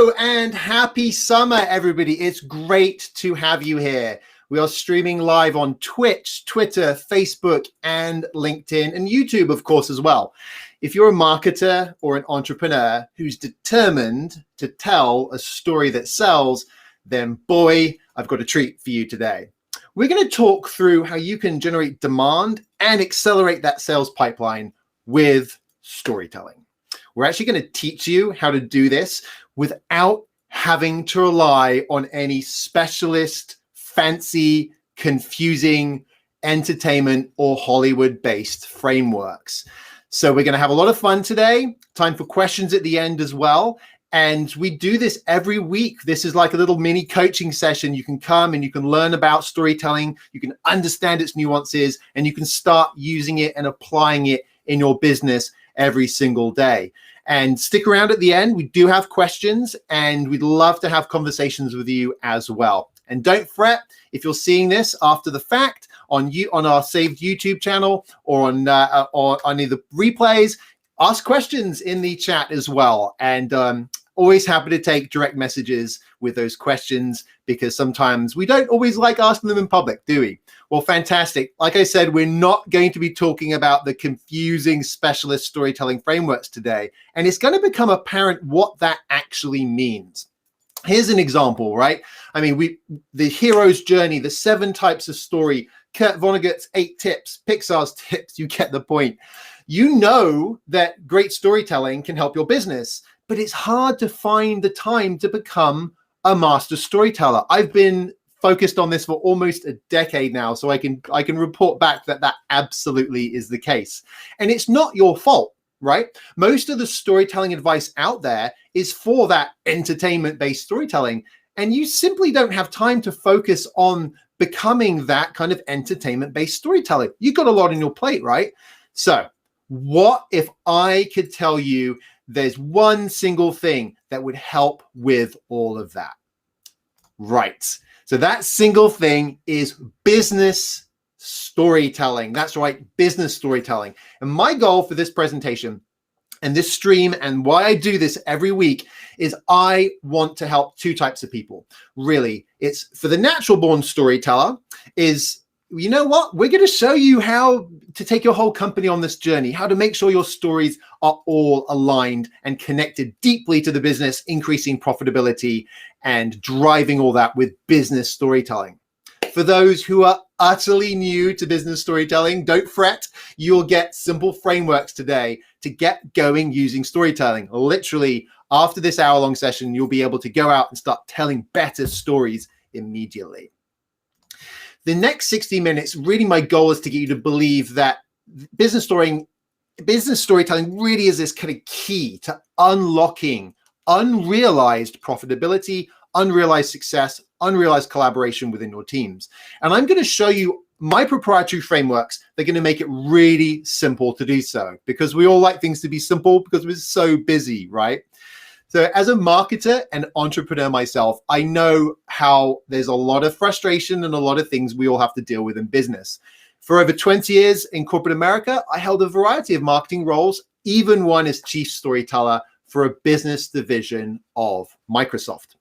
Hello and happy summer, everybody. It's great to have you here. We are streaming live on Twitch, Twitter, Facebook, and LinkedIn, and YouTube, of course, as well. If you're a marketer or an entrepreneur who's determined to tell a story that sells, then boy, I've got a treat for you today. We're going to talk through how you can generate demand and accelerate that sales pipeline with storytelling. We're actually going to teach you how to do this without having to rely on any specialist, fancy, confusing entertainment or Hollywood-based frameworks. So we're going to have a lot of fun today. Time for questions at the end as well. And we do this every week. This is like a little mini coaching session. You can come and you can learn about storytelling. You can understand its nuances and you can start using it and applying it in your business every single day. And stick around at the end. We do have questions and we'd love to have conversations with you as well. And don't fret if you're seeing this after the fact on our saved YouTube channel or on either replays. Ask questions in the chat as well. And always happy to take direct messages with those questions because sometimes we don't always like asking them in public, do we? Well, fantastic. Like I said, we're not going to be talking about the confusing specialist storytelling frameworks today. And it's going to become apparent what that actually means. Here's an example, right? I mean, the hero's journey, the 7 types of story, Kurt Vonnegut's 8 tips, Pixar's tips, you get the point. You know that great storytelling can help your business, but it's hard to find the time to become a master storyteller. I've been focused on this for almost a decade now, so I can report back that that absolutely is the case. And it's not your fault, right? Most of the storytelling advice out there is for that entertainment-based storytelling, and you simply don't have time to focus on becoming that kind of entertainment-based storyteller. You've got a lot on your plate, right? So what if I could tell you there's one single thing that would help with all of that? Right. So that single thing is business storytelling. That's right, business storytelling. And my goal for this presentation and this stream and why I do this every week is I want to help 2 types of people. Really, it's for the natural born storyteller is, you know what? We're going to show you how to take your whole company on this journey, how to make sure your stories are all aligned and connected deeply to the business, increasing profitability and driving all that with business storytelling. For those who are utterly new to business storytelling, don't fret. You'll get simple frameworks today to get going using storytelling. Literally, after this hour-long session, you'll be able to go out and start telling better stories immediately. The next 60 minutes, really my goal is to get you to believe that business storytelling really is this kind of key to unlocking unrealized profitability, unrealized success, unrealized collaboration within your teams. And I'm going to show you my proprietary frameworks. They're going to make it really simple to do so because we all like things to be simple because we're so busy, right? So as a marketer and entrepreneur myself, I know how there's a lot of frustration and a lot of things we all have to deal with in business. For over 20 years in corporate America, I held a variety of marketing roles, even one as chief storyteller for a business division of Microsoft.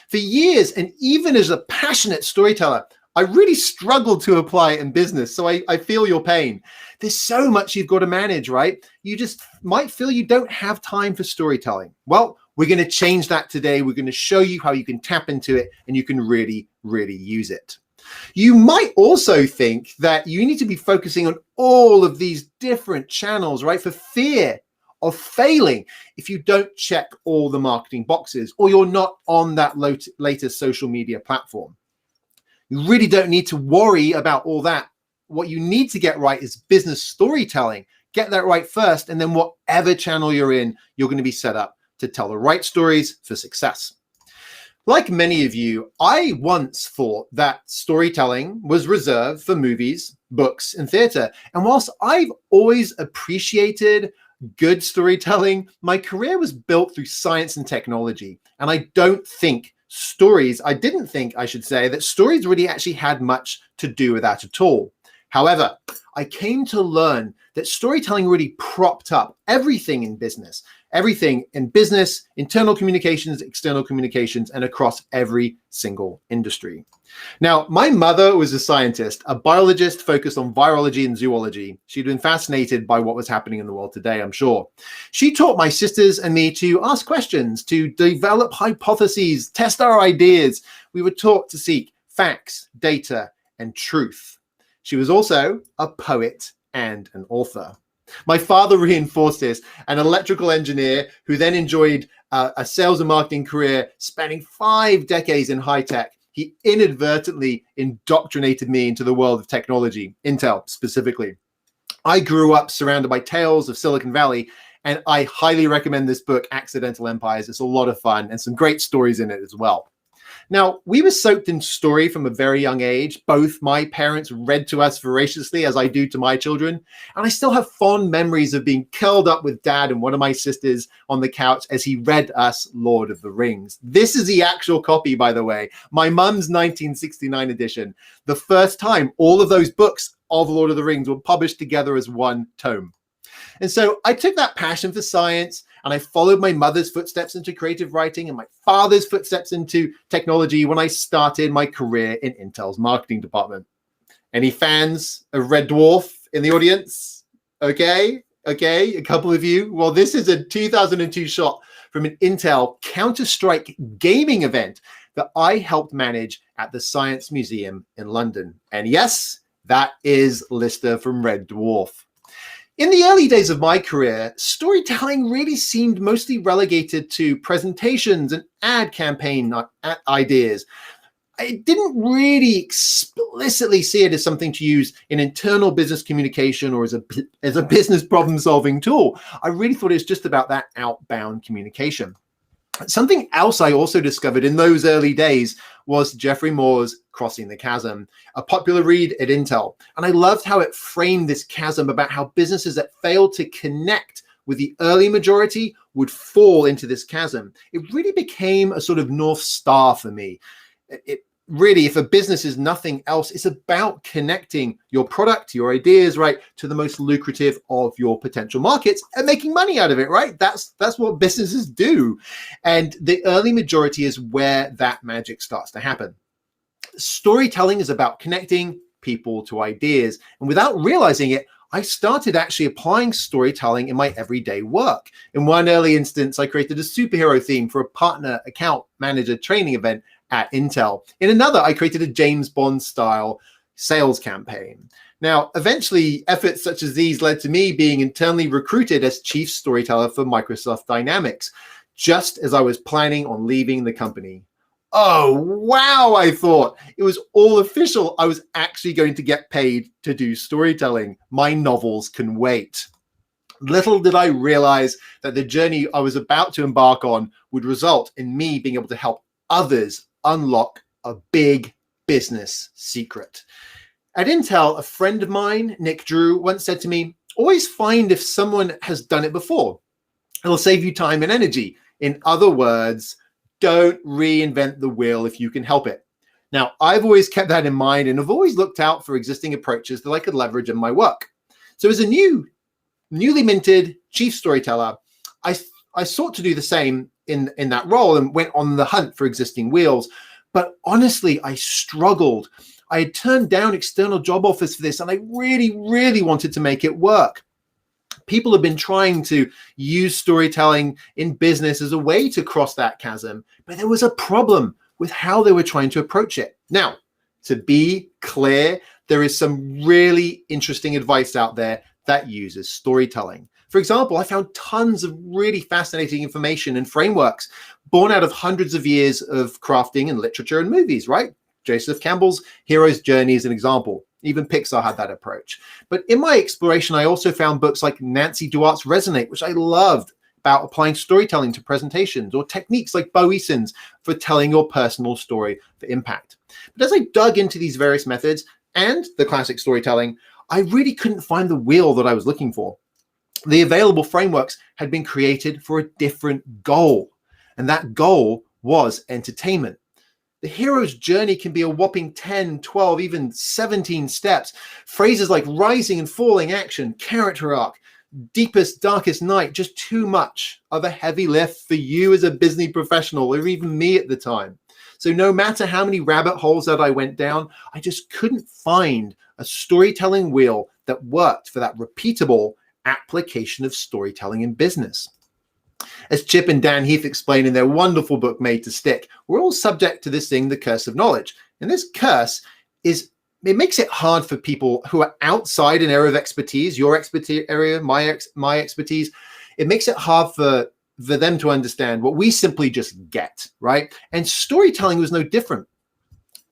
For years, and even as a passionate storyteller, I really struggled to apply it in business. So I feel your pain. There's so much you've got to manage, right? You just might feel you don't have time for storytelling. Well, we're going to change that today. We're going to show you how you can tap into it and you can really, really use it. You might also think that you need to be focusing on all of these different channels, right? For fear of failing if you don't check all the marketing boxes or you're not on that latest social media platform. You really don't need to worry about all that. What you need to get right is business storytelling. Get that right first, and then whatever channel you're in, you're going to be set up to tell the right stories for success. Like many of you, I once thought that storytelling was reserved for movies, books, and theater. And whilst I've always appreciated good storytelling, my career was built through science and technology. And I didn't think stories really actually had much to do with that at all. However, I came to learn that storytelling really propped up everything in business, internal communications, external communications, and across every single industry. Now, my mother was a scientist, a biologist focused on virology and zoology. She'd been fascinated by what was happening in the world today, I'm sure. She taught my sisters and me to ask questions, to develop hypotheses, test our ideas. We were taught to seek facts, data, and truth. She was also a poet and an author. My father reinforced this, an electrical engineer who then enjoyed a sales and marketing career spanning 5 decades in high tech. He inadvertently indoctrinated me into the world of technology, Intel specifically. I grew up surrounded by tales of Silicon Valley, and I highly recommend this book, Accidental Empires. It's a lot of fun and some great stories in it as well. Now, we were soaked in story from a very young age. Both my parents read to us voraciously, as I do to my children. And I still have fond memories of being curled up with Dad and one of my sisters on the couch as he read us Lord of the Rings. This is the actual copy, by the way, my mum's 1969 edition. The first time all of those books of Lord of the Rings were published together as one tome. And so I took that passion for science and I followed my mother's footsteps into creative writing and my father's footsteps into technology when I started my career in Intel's marketing department. Any fans of Red Dwarf in the audience? Okay, a couple of you. Well, this is a 2002 shot from an Intel Counter-Strike gaming event that I helped manage at the Science Museum in London. And yes, that is Lister from Red Dwarf. In the early days of my career, storytelling really seemed mostly relegated to presentations and ad campaign ideas. I didn't really explicitly see it as something to use in internal business communication or as a business problem-solving tool. I really thought it was just about that outbound communication. Something else I also discovered in those early days was Geoffrey Moore's Crossing the Chasm, a popular read at Intel. And I loved how it framed this chasm about how businesses that failed to connect with the early majority would fall into this chasm. It really became a sort of North Star for me. It really, if a business is nothing else, it's about connecting your product, your ideas, right, to the most lucrative of your potential markets and making money out of it, right? That's what businesses do. And the early majority is where that magic starts to happen. Storytelling is about connecting people to ideas. And without realizing it, I started actually applying storytelling in my everyday work. In one early instance, I created a superhero theme for a partner account manager training event at Intel. In another, I created a James Bond style sales campaign. Now, eventually, efforts such as these led to me being internally recruited as chief storyteller for Microsoft Dynamics, just as I was planning on leaving the company. Oh, wow, I thought. It was all official. I was actually going to get paid to do storytelling. My novels can wait. Little did I realize that the journey I was about to embark on would result in me being able to help others unlock a big business secret. At Intel, a friend of mine, Nick Drew, once said to me, always find if someone has done it before. It'll save you time and energy. In other words, don't reinvent the wheel if you can help it. Now, I've always kept that in mind and have always looked out for existing approaches that I could leverage in my work. So as a newly minted chief storyteller, I sought to do the same in that role and went on the hunt for existing wheels. But honestly, I struggled. I had turned down external job offers for this, and I really, really wanted to make it work. People have been trying to use storytelling in business as a way to cross that chasm, but there was a problem with how they were trying to approach it. Now, to be clear, there is some really interesting advice out there that uses storytelling. For example, I found tons of really fascinating information and frameworks born out of hundreds of years of crafting and literature and movies, right? Joseph Campbell's Hero's Journey is an example. Even Pixar had that approach. But in my exploration, I also found books like Nancy Duart's Resonate, which I loved, about applying storytelling to presentations, or techniques like Bo Eason's for telling your personal story for impact. But as I dug into these various methods and the classic storytelling, I really couldn't find the wheel that I was looking for. The available frameworks had been created for a different goal, and that goal was entertainment. The hero's journey can be a whopping 10, 12, even 17 steps. Phrases like rising and falling action, character arc, deepest, darkest night, just too much of a heavy lift for you as a business professional, or even me at the time. So no matter how many rabbit holes that I went down, I just couldn't find a storytelling wheel that worked for that repeatable application of storytelling in business. As Chip and Dan Heath explain in their wonderful book, Made to Stick, we're all subject to this thing, the curse of knowledge. And this curse it makes it hard for people who are outside an area of expertise, your expertise area, my expertise. It makes it hard for them to understand what we simply just get, right? And storytelling was no different.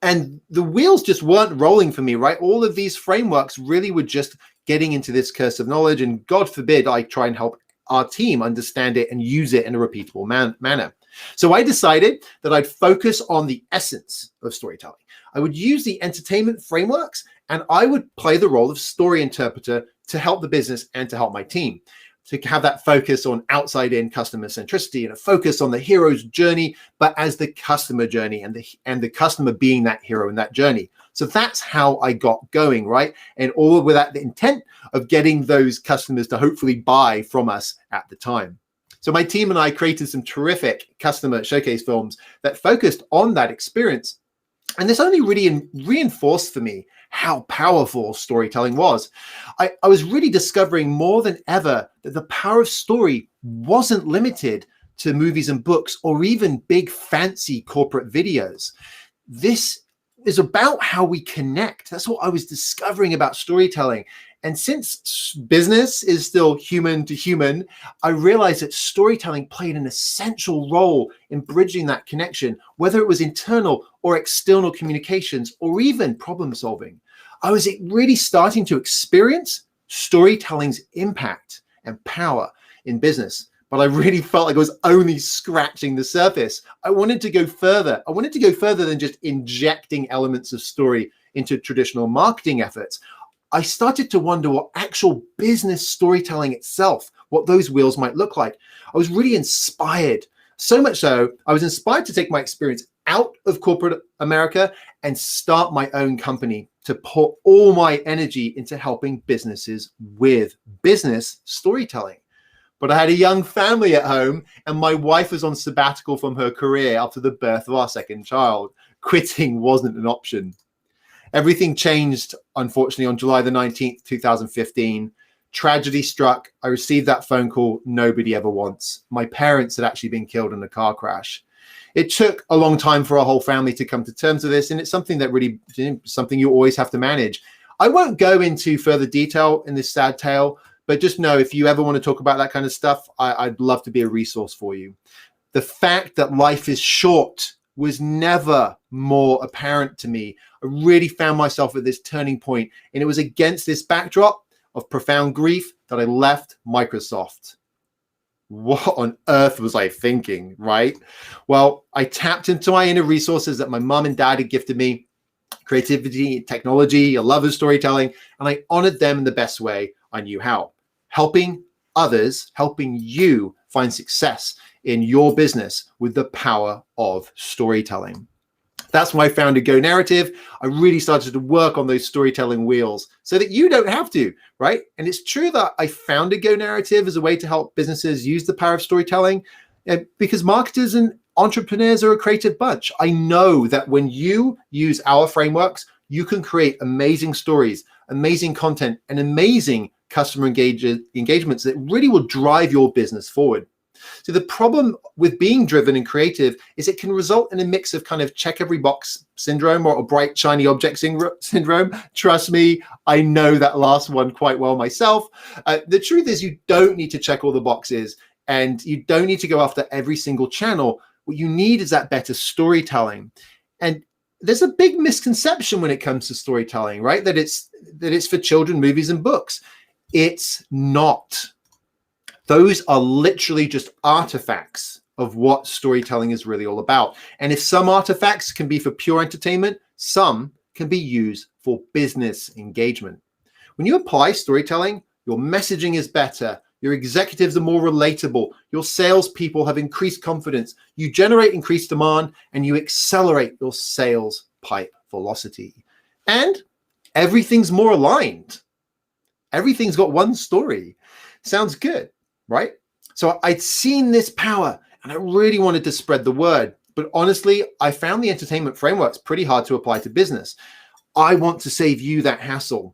And the wheels just weren't rolling for me, right? All of these frameworks really were just getting into this curse of knowledge. And God forbid I try and help our team understand it and use it in a repeatable manner. So I decided that I'd focus on the essence of storytelling. I would use the entertainment frameworks, and I would play the role of story interpreter to help the business and to help my team, to have that focus on outside-in customer centricity and a focus on the hero's journey, but as the customer journey and the customer being that hero in that journey. So that's how I got going, right? And all with that the intent of getting those customers to hopefully buy from us at the time. So my team and I created some terrific customer showcase films that focused on that experience. And this only really reinforced for me how powerful storytelling was. I was really discovering more than ever that the power of story wasn't limited to movies and books or even big fancy corporate videos. This is about how we connect. That's what I was discovering about storytelling. And since business is still human to human, I realized that storytelling played an essential role in bridging that connection, whether it was internal or external communications or even problem solving. I was really starting to experience storytelling's impact and power in business, but I really felt like I was only scratching the surface. I wanted to go further. I wanted to go further than just injecting elements of story into traditional marketing efforts. I started to wonder what actual business storytelling itself, what those wheels might look like. I was really inspired. So much so, I was inspired to take my experience out of corporate America and start my own company to put all my energy into helping businesses with business storytelling. But I had a young family at home and my wife was on sabbatical from her career after the birth of our second child. Quitting wasn't an option. Everything changed, unfortunately, on July the 19th, 2015. Tragedy struck. I received that phone call nobody ever wants. My parents had actually been killed in a car crash. It took a long time for our whole family to come to terms with this, and it's something that really, something you always have to manage. I won't go into further detail in this sad tale, but just know if you ever want to talk about that kind of stuff, I'd love to be a resource for you. The fact that life is short was never more apparent to me. I really found myself at this turning point, and it was against this backdrop of profound grief that I left Microsoft. What on earth was I thinking, right? Well, I tapped into my inner resources that my mom and dad had gifted me, creativity, technology, a love of storytelling, and I honored them in the best way I knew how. Helping others, helping you find success in your business with the power of storytelling. That's when I founded Go Narrative. I really started to work on those storytelling wheels so that you don't have to, right? And it's true that I founded Go Narrative as a way to help businesses use the power of storytelling because marketers and entrepreneurs are a creative bunch. I know that when you use our frameworks, you can create amazing stories, amazing content, and amazing customer engagements that really will drive your business forward. So the problem with being driven and creative is it can result in a mix of kind of check every box syndrome or a bright, shiny object syndrome. Trust me, I know that last one quite well myself. The truth is you don't need to check all the boxes and you don't need to go after every single channel. What you need is that better storytelling. And there's a big misconception when it comes to storytelling, right? That it's for children, movies, and books. It's not. Those are literally just artifacts of what storytelling is really all about. And if some artifacts can be for pure entertainment, some can be used for business engagement. When you apply storytelling, your messaging is better, Your executives are more relatable. Your salespeople have increased confidence. You generate increased demand and you accelerate your sales pipe velocity. And everything's more aligned. Everything's got one story. Sounds good, right? So I'd seen this power and I really wanted to spread the word. But honestly, I found the entertainment frameworks pretty hard to apply to business. I want to save you that hassle.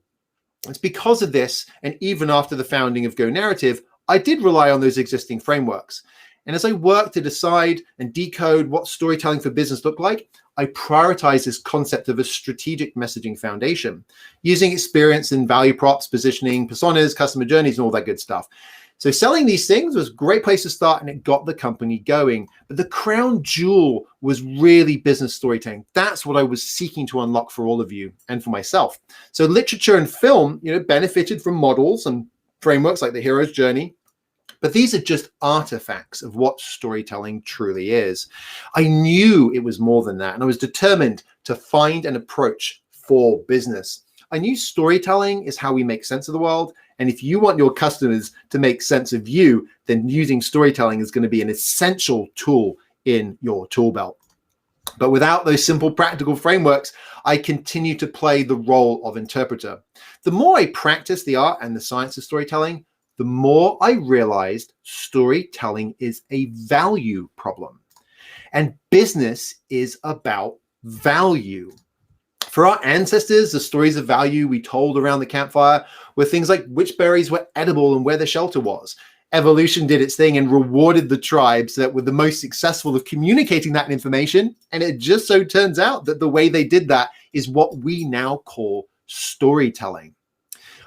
It's because of this, and even after the founding of Go Narrative, I did rely on those existing frameworks. And as I worked to decide and decode what storytelling for business looked like, I prioritized this concept of a strategic messaging foundation, using experience in value props, positioning, personas, customer journeys, and all that good stuff. So selling these things was a great place to start, and it got the company going. But the crown jewel was really business storytelling. That's what I was seeking to unlock for all of you and for myself. So literature and film, benefited from models and frameworks like the hero's journey. But these are just artifacts of what storytelling truly is. I knew it was more than that, and I was determined to find an approach for business. I knew storytelling is how we make sense of the world. And if you want your customers to make sense of you, then using storytelling is going to be an essential tool in your tool belt. But without those simple practical frameworks, I continue to play the role of interpreter. The more I practiced the art and the science of storytelling, the more I realized storytelling is a value problem. And business is about value. For our ancestors, the stories of value we told around the campfire were things like which berries were edible and where the shelter was. Evolution did its thing and rewarded the tribes that were the most successful of communicating that information. And it just so turns out that the way they did that is what we now call storytelling.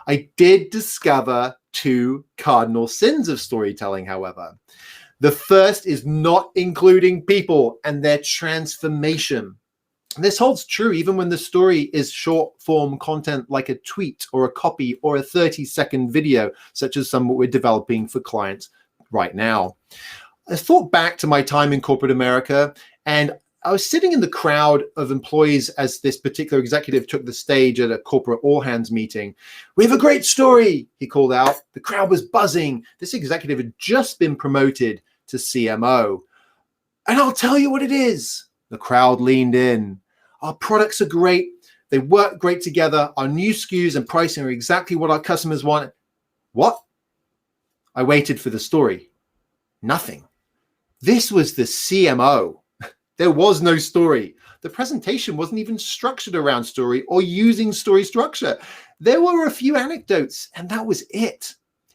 I did discover 2 cardinal sins of storytelling, however. The first is not including people and their transformation. This holds true even when the story is short form content like a tweet or a copy or a 30-second video, such as some we're developing for clients right now. I thought back to my time in corporate America, and I was sitting in the crowd of employees as this particular executive took the stage at a corporate all-hands meeting. "We have a great story," he called out. The crowd was buzzing. This executive had just been promoted to CMO. "And I'll tell you what it is." The crowd leaned in. "Our products are great. They work great together. Our new SKUs and pricing are exactly what our customers want." What? I waited for the story. Nothing. This was the CMO. There was no story. The presentation wasn't even structured around story or using story structure. There were a few anecdotes, and that was it.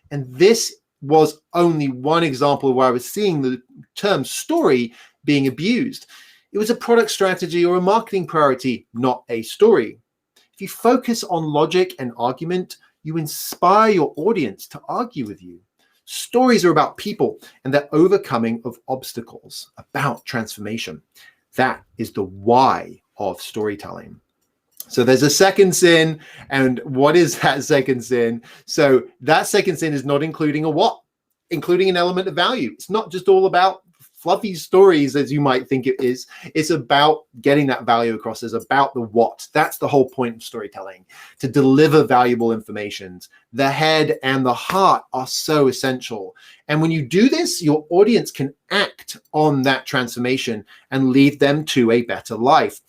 And this was only one example where I was seeing the term story being abused. It was a product strategy or a marketing priority, not a story. If you focus on logic and argument, you inspire your audience to argue with you. Stories are about people and their overcoming of obstacles, about transformation. That is the why of storytelling. So there's a second sin. And what is that second sin? So that second sin is not including a what, including an element of value. It's not just all about fluffy stories as you might think it is. It's about getting that value across. It's about the what. That's the whole point of storytelling, to deliver valuable information. The head and the heart are so essential. And when you do this, your audience can act on that transformation and lead them to a better life.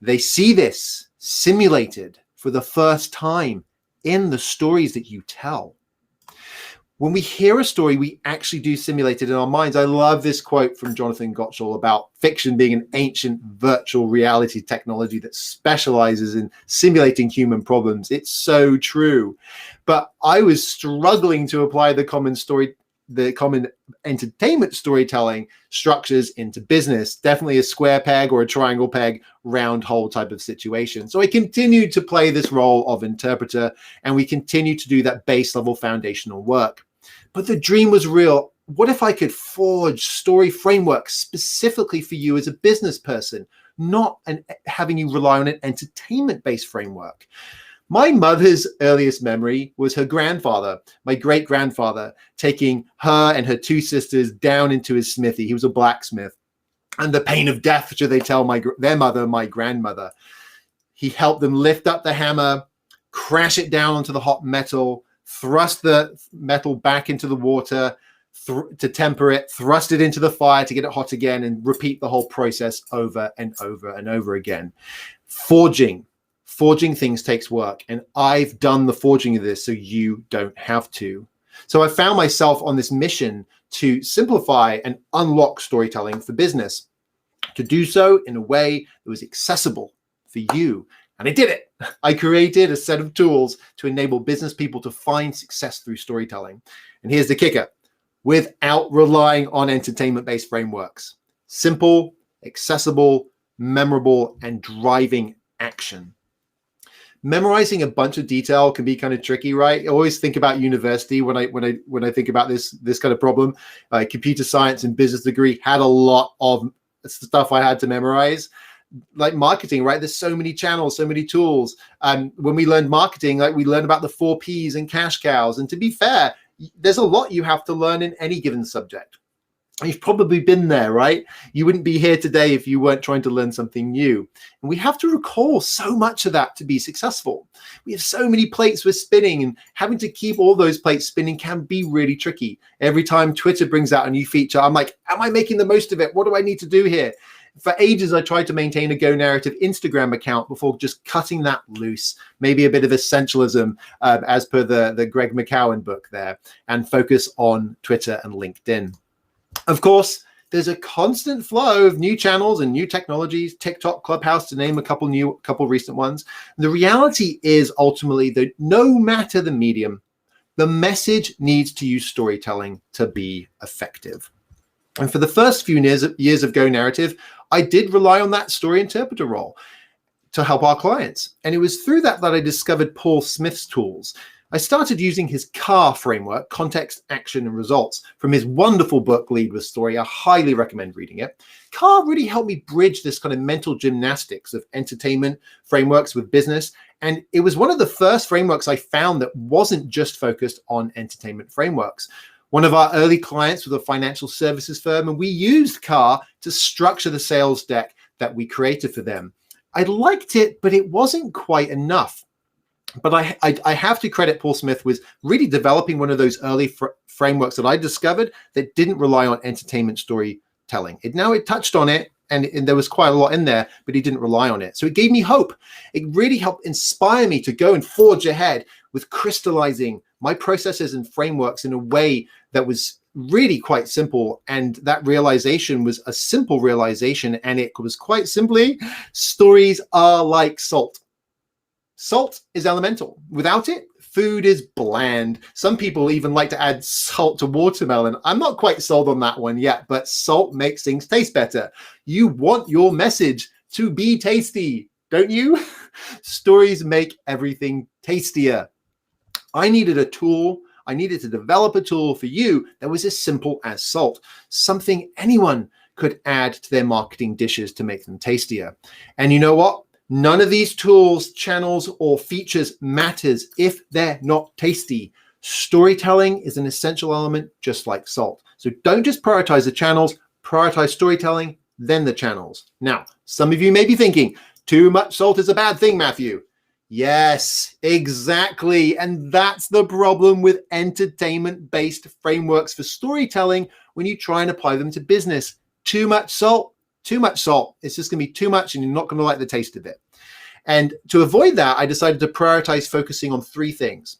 They see this simulated for the first time in the stories that you tell. When we hear a story, we actually do simulate it in our minds. I love this quote from Jonathan Gottschall about fiction being an ancient virtual reality technology that specializes in simulating human problems. It's so true. But I was struggling to apply the common entertainment storytelling structures into business. Definitely a square peg or a triangle peg, round hole type of situation. So I continued to play this role of interpreter, and we continue to do that base level foundational work. But the dream was real. What if I could forge story frameworks specifically for you as a business person, not having you rely on an entertainment-based framework? My mother's earliest memory was her grandfather, my great-grandfather, taking her and her 2 sisters down into his smithy. He was a blacksmith. And the pain of death, should they tell their mother, my grandmother. He helped them lift up the hammer, crash it down onto the hot metal, thrust the metal back into the water to temper it, thrust it into the fire to get it hot again, and repeat the whole process over and over and over again. Forging things takes work, and I've done the forging of this so you don't have to. So I found myself on this mission to simplify and unlock storytelling for business, to do so in a way that was accessible for you. And I did it. I created a set of tools to enable business people to find success through storytelling. And here's the kicker: without relying on entertainment-based frameworks. Simple, accessible, memorable, and driving action. Memorizing a bunch of detail can be kind of tricky, right? I always think about university when I think about this kind of problem. Computer science and business degree had a lot of stuff I had to memorize. Like marketing, right? There's so many channels, so many tools. When we learned marketing, like we learned about the 4 Ps and cash cows. And to be fair, there's a lot you have to learn in any given subject. You've probably been there, right? You wouldn't be here today if you weren't trying to learn something new. And we have to recall so much of that to be successful. We have so many plates we're spinning, and having to keep all those plates spinning can be really tricky. Every time Twitter brings out a new feature, I'm like, am I making the most of it? What do I need to do here? For ages, I tried to maintain a Go Narrative Instagram account before just cutting that loose, maybe a bit of essentialism as per the Greg McCowan book there, and focus on Twitter and LinkedIn. Of course, there's a constant flow of new channels and new technologies, TikTok, Clubhouse, to name a couple recent ones. The reality is ultimately that no matter the medium, the message needs to use storytelling to be effective. And for the first few years of Go Narrative, I did rely on that story interpreter role to help our clients. And it was through that I discovered Paul Smith's tools. I started using his CAR framework, context, action, and results, from his wonderful book, Lead with Story. I highly recommend reading it. CAR really helped me bridge this kind of mental gymnastics of entertainment frameworks with business. And it was one of the first frameworks I found that wasn't just focused on entertainment frameworks. One of our early clients was a financial services firm, and we used CAR to structure the sales deck that we created for them. I liked it, but it wasn't quite enough. But I have to credit Paul Smith with really developing one of those early frameworks that I discovered that didn't rely on entertainment storytelling. It touched on it, and there was quite a lot in there, but he didn't rely on it. So it gave me hope. It really helped inspire me to go and forge ahead with crystallizing my processes and frameworks in a way that was really quite simple. And that realization was a simple realization, and it was quite simply, stories are like salt. Salt is elemental. Without it, food is bland. Some people even like to add salt to watermelon. I'm not quite sold on that one yet, but salt makes things taste better. You want your message to be tasty, don't you? Stories make everything tastier. I needed a tool. I needed to develop a tool for you that was as simple as salt, something anyone could add to their marketing dishes to make them tastier. And you know what? None of these tools, channels, or features matters if they're not tasty. Storytelling is an essential element, just like salt. So don't just prioritize the channels, prioritize storytelling, then the channels. Now, some of you may be thinking, too much salt is a bad thing, Matthew. Yes, exactly. And that's the problem with entertainment-based frameworks for storytelling when you try and apply them to business. Too much salt. Too much salt. It's just going to be too much, and you're not going to like the taste of it. And to avoid that, I decided to prioritize focusing on 3 things.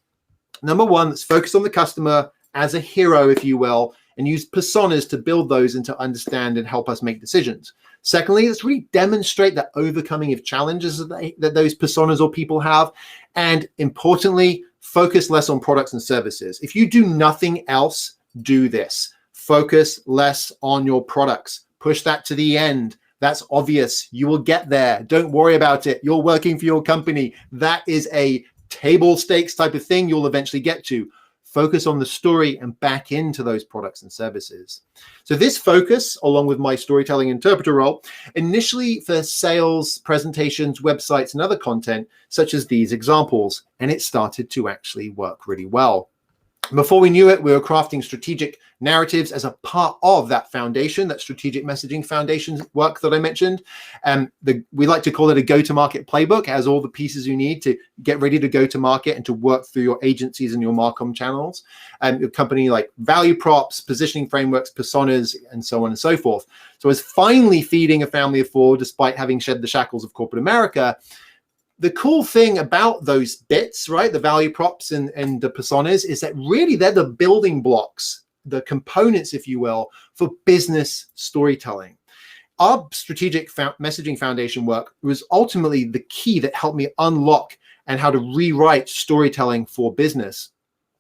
Number 1, let's focus on the customer as a hero, if you will, and use personas to build those and to understand and help us make decisions. Secondly, let's really demonstrate the overcoming of challenges that those personas or people have. And importantly, focus less on products and services. If you do nothing else, do this. Focus less on your products. Push that to the end. That's obvious. You will get there. Don't worry about it. You're working for your company. That is a table stakes type of thing you'll eventually get to. Focus on the story and back into those products and services. So this focus, along with my storytelling interpreter role, initially for sales, presentations, websites, and other content, such as these examples, and it started to actually work really well. Before we knew it, we were crafting strategic narratives as a part of that foundation, that strategic messaging foundation work that I mentioned. We like to call it a go-to-market playbook. It has all the pieces you need to get ready to go to market and to work through your agencies and your marcom channels. A company like value props, positioning frameworks, personas, and so on and so forth. So as finally feeding a family of four, despite having shed the shackles of corporate America, the cool thing about those bits, right, the value props and the personas, is that really they're the building blocks, the components, if you will, for business storytelling. Our strategic messaging foundation work was ultimately the key that helped me unlock and how to rewrite storytelling for business.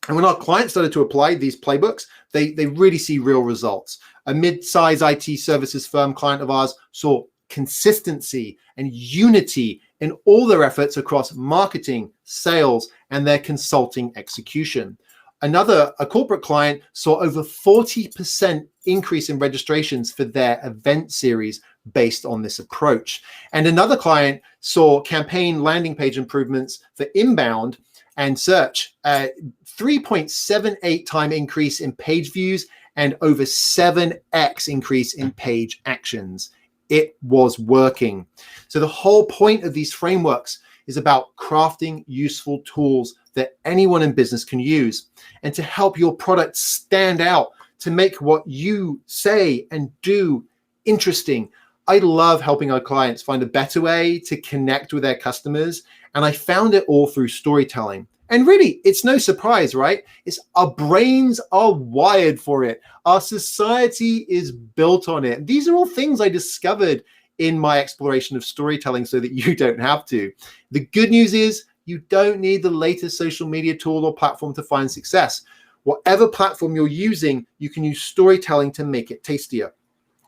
And when our clients started to apply these playbooks, they really see real results. A mid-size IT services firm client of ours saw consistency and unity in all their efforts across marketing, sales, and their consulting execution. A corporate client saw over 40% increase in registrations for their event series based on this approach. And another client saw campaign landing page improvements for inbound and search, 3.78 time increase in page views and over 7x increase in page actions. It was working. So the whole point of these frameworks is about crafting useful tools that anyone in business can use and to help your product stand out, to make what you say and do interesting. I love helping our clients find a better way to connect with their customers, and I found it all through storytelling. And really, it's no surprise, right? Our brains are wired for it. Our society is built on it. These are all things I discovered in my exploration of storytelling so that you don't have to. The good news is you don't need the latest social media tool or platform to find success. Whatever platform you're using, you can use storytelling to make it tastier.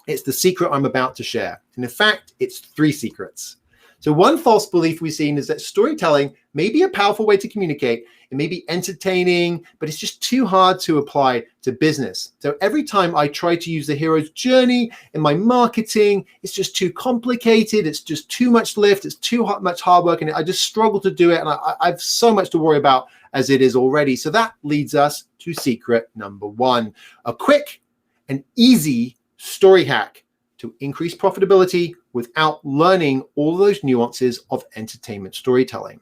It's the secret I'm about to share. And in fact, it's 3 secrets. So one false belief we've seen is that storytelling may be a powerful way to communicate. It may be entertaining, but it's just too hard to apply to business. So every time I try to use the hero's journey in my marketing, it's just too complicated. It's just too much lift. It's too much hard work. And I just struggle to do it. And I've so much to worry about as it is already. So that leads us to secret number 1, a quick and easy story hack to increase profitability without learning all those nuances of entertainment storytelling.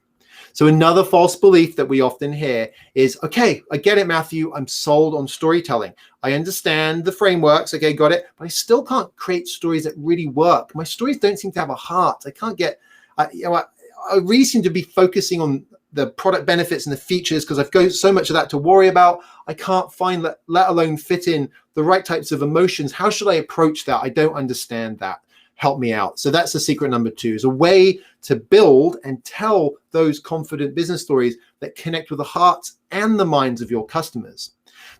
So another false belief that we often hear is, okay, I get it, Matthew, I'm sold on storytelling. I understand the frameworks, okay, got it, but I still can't create stories that really work. My stories don't seem to have a heart. I really seem to be focusing on the product benefits and the features because I've got so much of that to worry about. I can't find, let alone fit in the right types of emotions. How should I approach that? I don't understand that. Help me out. So that's the secret number 2, is a way to build and tell those confident business stories that connect with the hearts and the minds of your customers.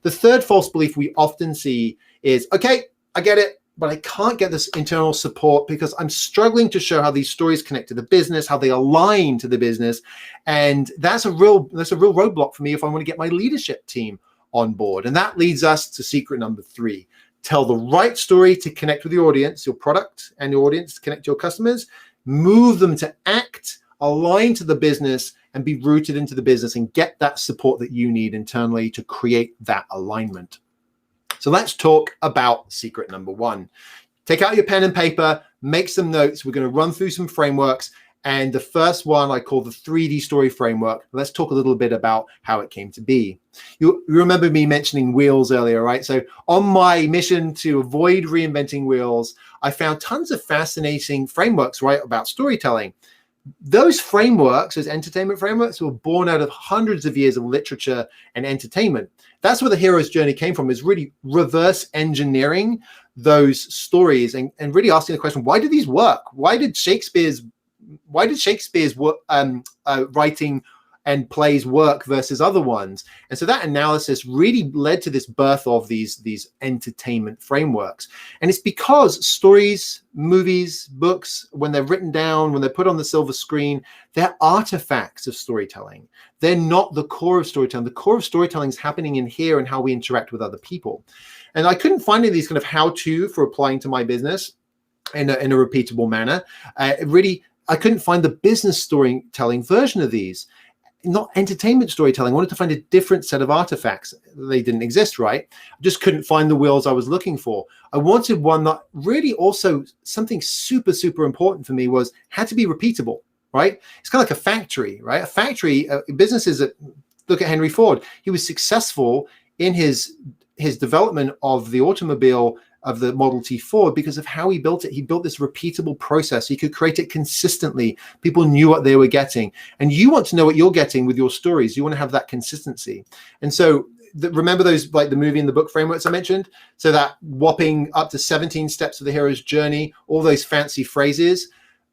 The third false belief we often see is, okay, I get it, but I can't get this internal support because I'm struggling to show how these stories connect to the business, how they align to the business. And that's a real roadblock for me if I want to get my leadership team on board. And that leads us to secret number 3. Tell the right story to connect with your audience, your product and your audience to connect to your customers, move them to act, align to the business, and be rooted into the business and get that support that you need internally to create that alignment. So let's talk about secret number 1. Take out your pen and paper, make some notes. We're going to run through some frameworks. And the first one I call the 3D story framework. Let's talk a little bit about how it came to be. You remember me mentioning wheels earlier, right? So on my mission to avoid reinventing wheels, I found tons of fascinating frameworks, right, about storytelling. Those frameworks, those entertainment frameworks, were born out of hundreds of years of literature and entertainment. That's where the hero's journey came from, is really reverse engineering those stories and really asking the question, why do these work? Why did Shakespeare's writing and plays work versus other ones? And so that analysis really led to this birth of these entertainment frameworks. And it's because stories, movies, books, when they're written down, when they're put on the silver screen, they're artifacts of storytelling. They're not the core of storytelling. The core of storytelling is happening in here and how we interact with other people. And I couldn't find any of these kind of how-to for applying to my business in a repeatable manner. I couldn't find the business storytelling version of these. not entertainment storytelling. I wanted to find a different set of artifacts. They didn't exist, right? I just couldn't find the wheels I was looking for. I wanted one that really also, something super, super important for me was, had to be repeatable, right? It's kind of like a factory, right? A factory, businesses that, look at Henry Ford. He was successful in his development of the automobile, of the Model T Ford, because of how he built it. He built this repeatable process. He could create it consistently. People knew what they were getting. And you want to know what you're getting with your stories. You want to have that consistency. And so remember those, like the movie and the book frameworks I mentioned? So that whopping up to 17 steps of the hero's journey, all those fancy phrases.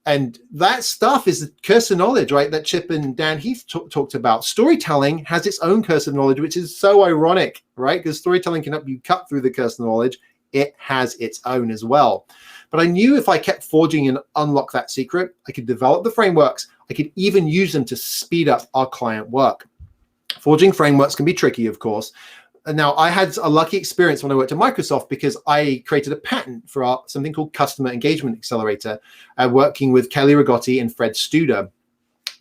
And that stuff is the curse of knowledge, right? That Chip and Dan Heath talked about. Storytelling has its own curse of knowledge, which is so ironic, right? Because storytelling can help you cut through the curse of knowledge. It has its own as well. But I knew if I kept forging and unlock that secret, I could develop the frameworks. I could even use them to speed up our client work. Forging frameworks can be tricky, of course. Now, I had a lucky experience when I worked at Microsoft, because I created a patent for something called Customer Engagement Accelerator, working with Kelly Rigotti and Fred Studer.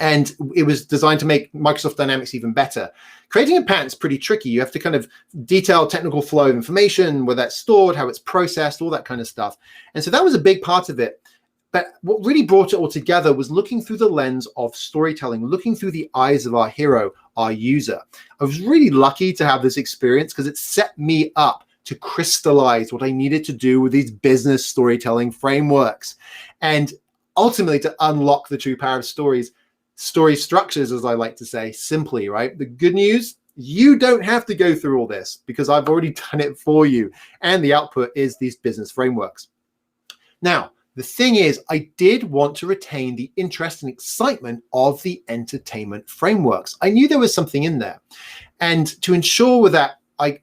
And it was designed to make Microsoft Dynamics even better. Creating a patent is pretty tricky. You have to kind of detail technical flow of information, where that's stored, how it's processed, all that kind of stuff. And so that was a big part of it. But what really brought it all together was looking through the lens of storytelling, looking through the eyes of our hero, our user. I was really lucky to have this experience, because it set me up to crystallize what I needed to do with these business storytelling frameworks, and ultimately to unlock the true power of stories. Story structures, as I like to say, simply, right? The good news, you don't have to go through all this, because I've already done it for you. And the output is these business frameworks. Now, the thing is, I did want to retain the interest and excitement of the entertainment frameworks. I knew there was something in there. And to ensure with that, I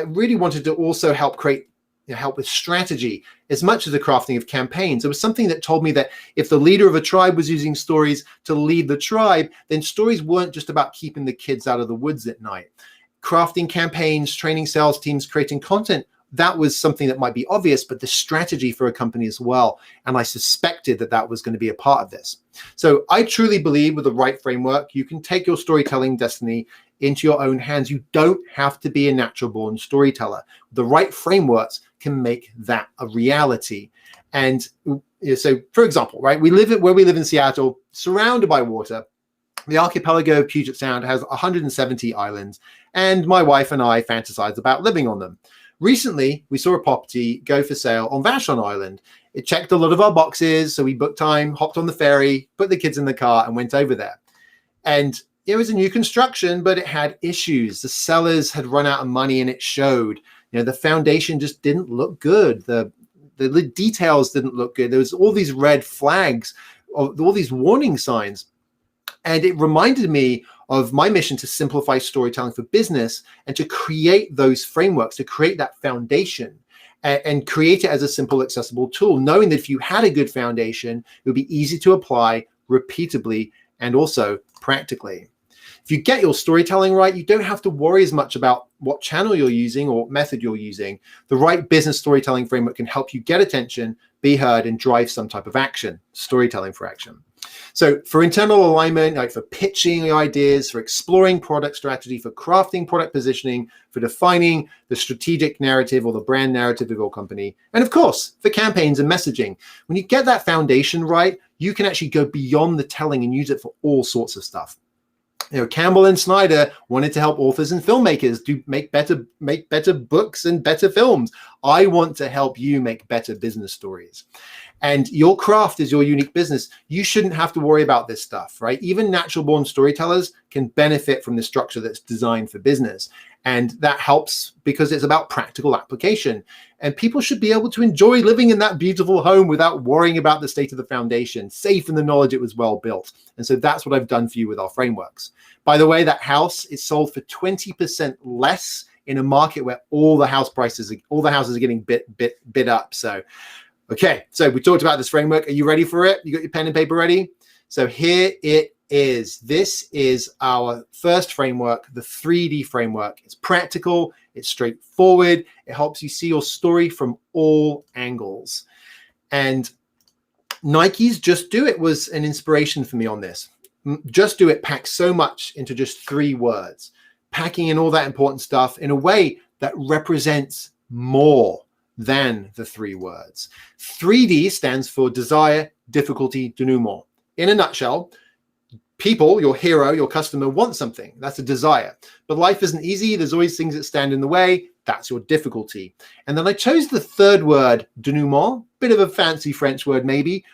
really wanted to also help with strategy as much as the crafting of campaigns. There was something that told me that if the leader of a tribe was using stories to lead the tribe, then stories weren't just about keeping the kids out of the woods at night. Crafting campaigns, training sales teams, creating content, that was something that might be obvious, but the strategy for a company as well. And I suspected that that was going to be a part of this. So I truly believe with the right framework, you can take your storytelling destiny into your own hands. You don't have to be a natural born storyteller. The right frameworks can make that a reality. And so, for example, right, where we live in Seattle, surrounded by water. The archipelago of Puget Sound has 170 islands, and my wife and I fantasize about living on them. Recently, we saw a property go for sale on Vashon Island. It checked a lot of our boxes, so we booked time, hopped on the ferry, put the kids in the car, and went over there. And it was a new construction, but it had issues. The sellers had run out of money, and it showed. The foundation just didn't look good. The details didn't look good. There was all these red flags, all these warning signs. And it reminded me of my mission to simplify storytelling for business and to create those frameworks, to create that foundation and create it as a simple, accessible tool, knowing that if you had a good foundation, it would be easy to apply repeatably and also practically. If you get your storytelling right, you don't have to worry as much about what channel you're using or what method you're using. The right business storytelling framework can help you get attention, be heard, and drive some type of action, storytelling for action. So for internal alignment, like for pitching your ideas, for exploring product strategy, for crafting product positioning, for defining the strategic narrative or the brand narrative of your company, and of course, for campaigns and messaging. When you get that foundation right, you can actually go beyond the telling and use it for all sorts of stuff. Campbell and Snyder wanted to help authors and filmmakers make better books and better films. I want to help you make better business stories. And your craft is your unique business. You shouldn't have to worry about this stuff, right? Even natural born storytellers can benefit from the structure that's designed for business. And that helps because it's about practical application. And people should be able to enjoy living in that beautiful home without worrying about the state of the foundation, safe in the knowledge it was well built. And so that's what I've done for you with our frameworks. By the way, that house is sold for 20% less in a market where all the houses are getting bid up. So, okay, so we talked about this framework. Are you ready for it? You got your pen and paper ready? So here it is. This is our first framework, the 3D framework. It's practical, it's straightforward, it helps you see your story from all angles. And Nike's Just Do It was an inspiration for me on this. Just Do It packs so much into just 3 words, packing in all that important stuff in a way that represents more than the 3 words. 3D stands for desire, difficulty, denouement. In a nutshell, people, your hero, your customer, want something. That's a desire. But life isn't easy. There's always things that stand in the way. That's your difficulty. And then I chose the 3rd word, denouement, bit of a fancy French word maybe,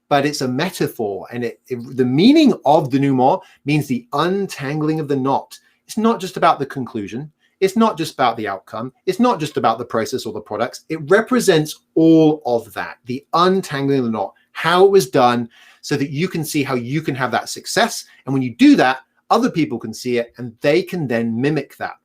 but it's a metaphor. And the meaning of denouement means the untangling of the knot. It's not just about the conclusion. It's not just about the outcome. It's not just about the process or the products. It represents all of that, the untangling of the knot, how it was done, so that you can see how you can have that success. And when you do that, other people can see it and they can then mimic that.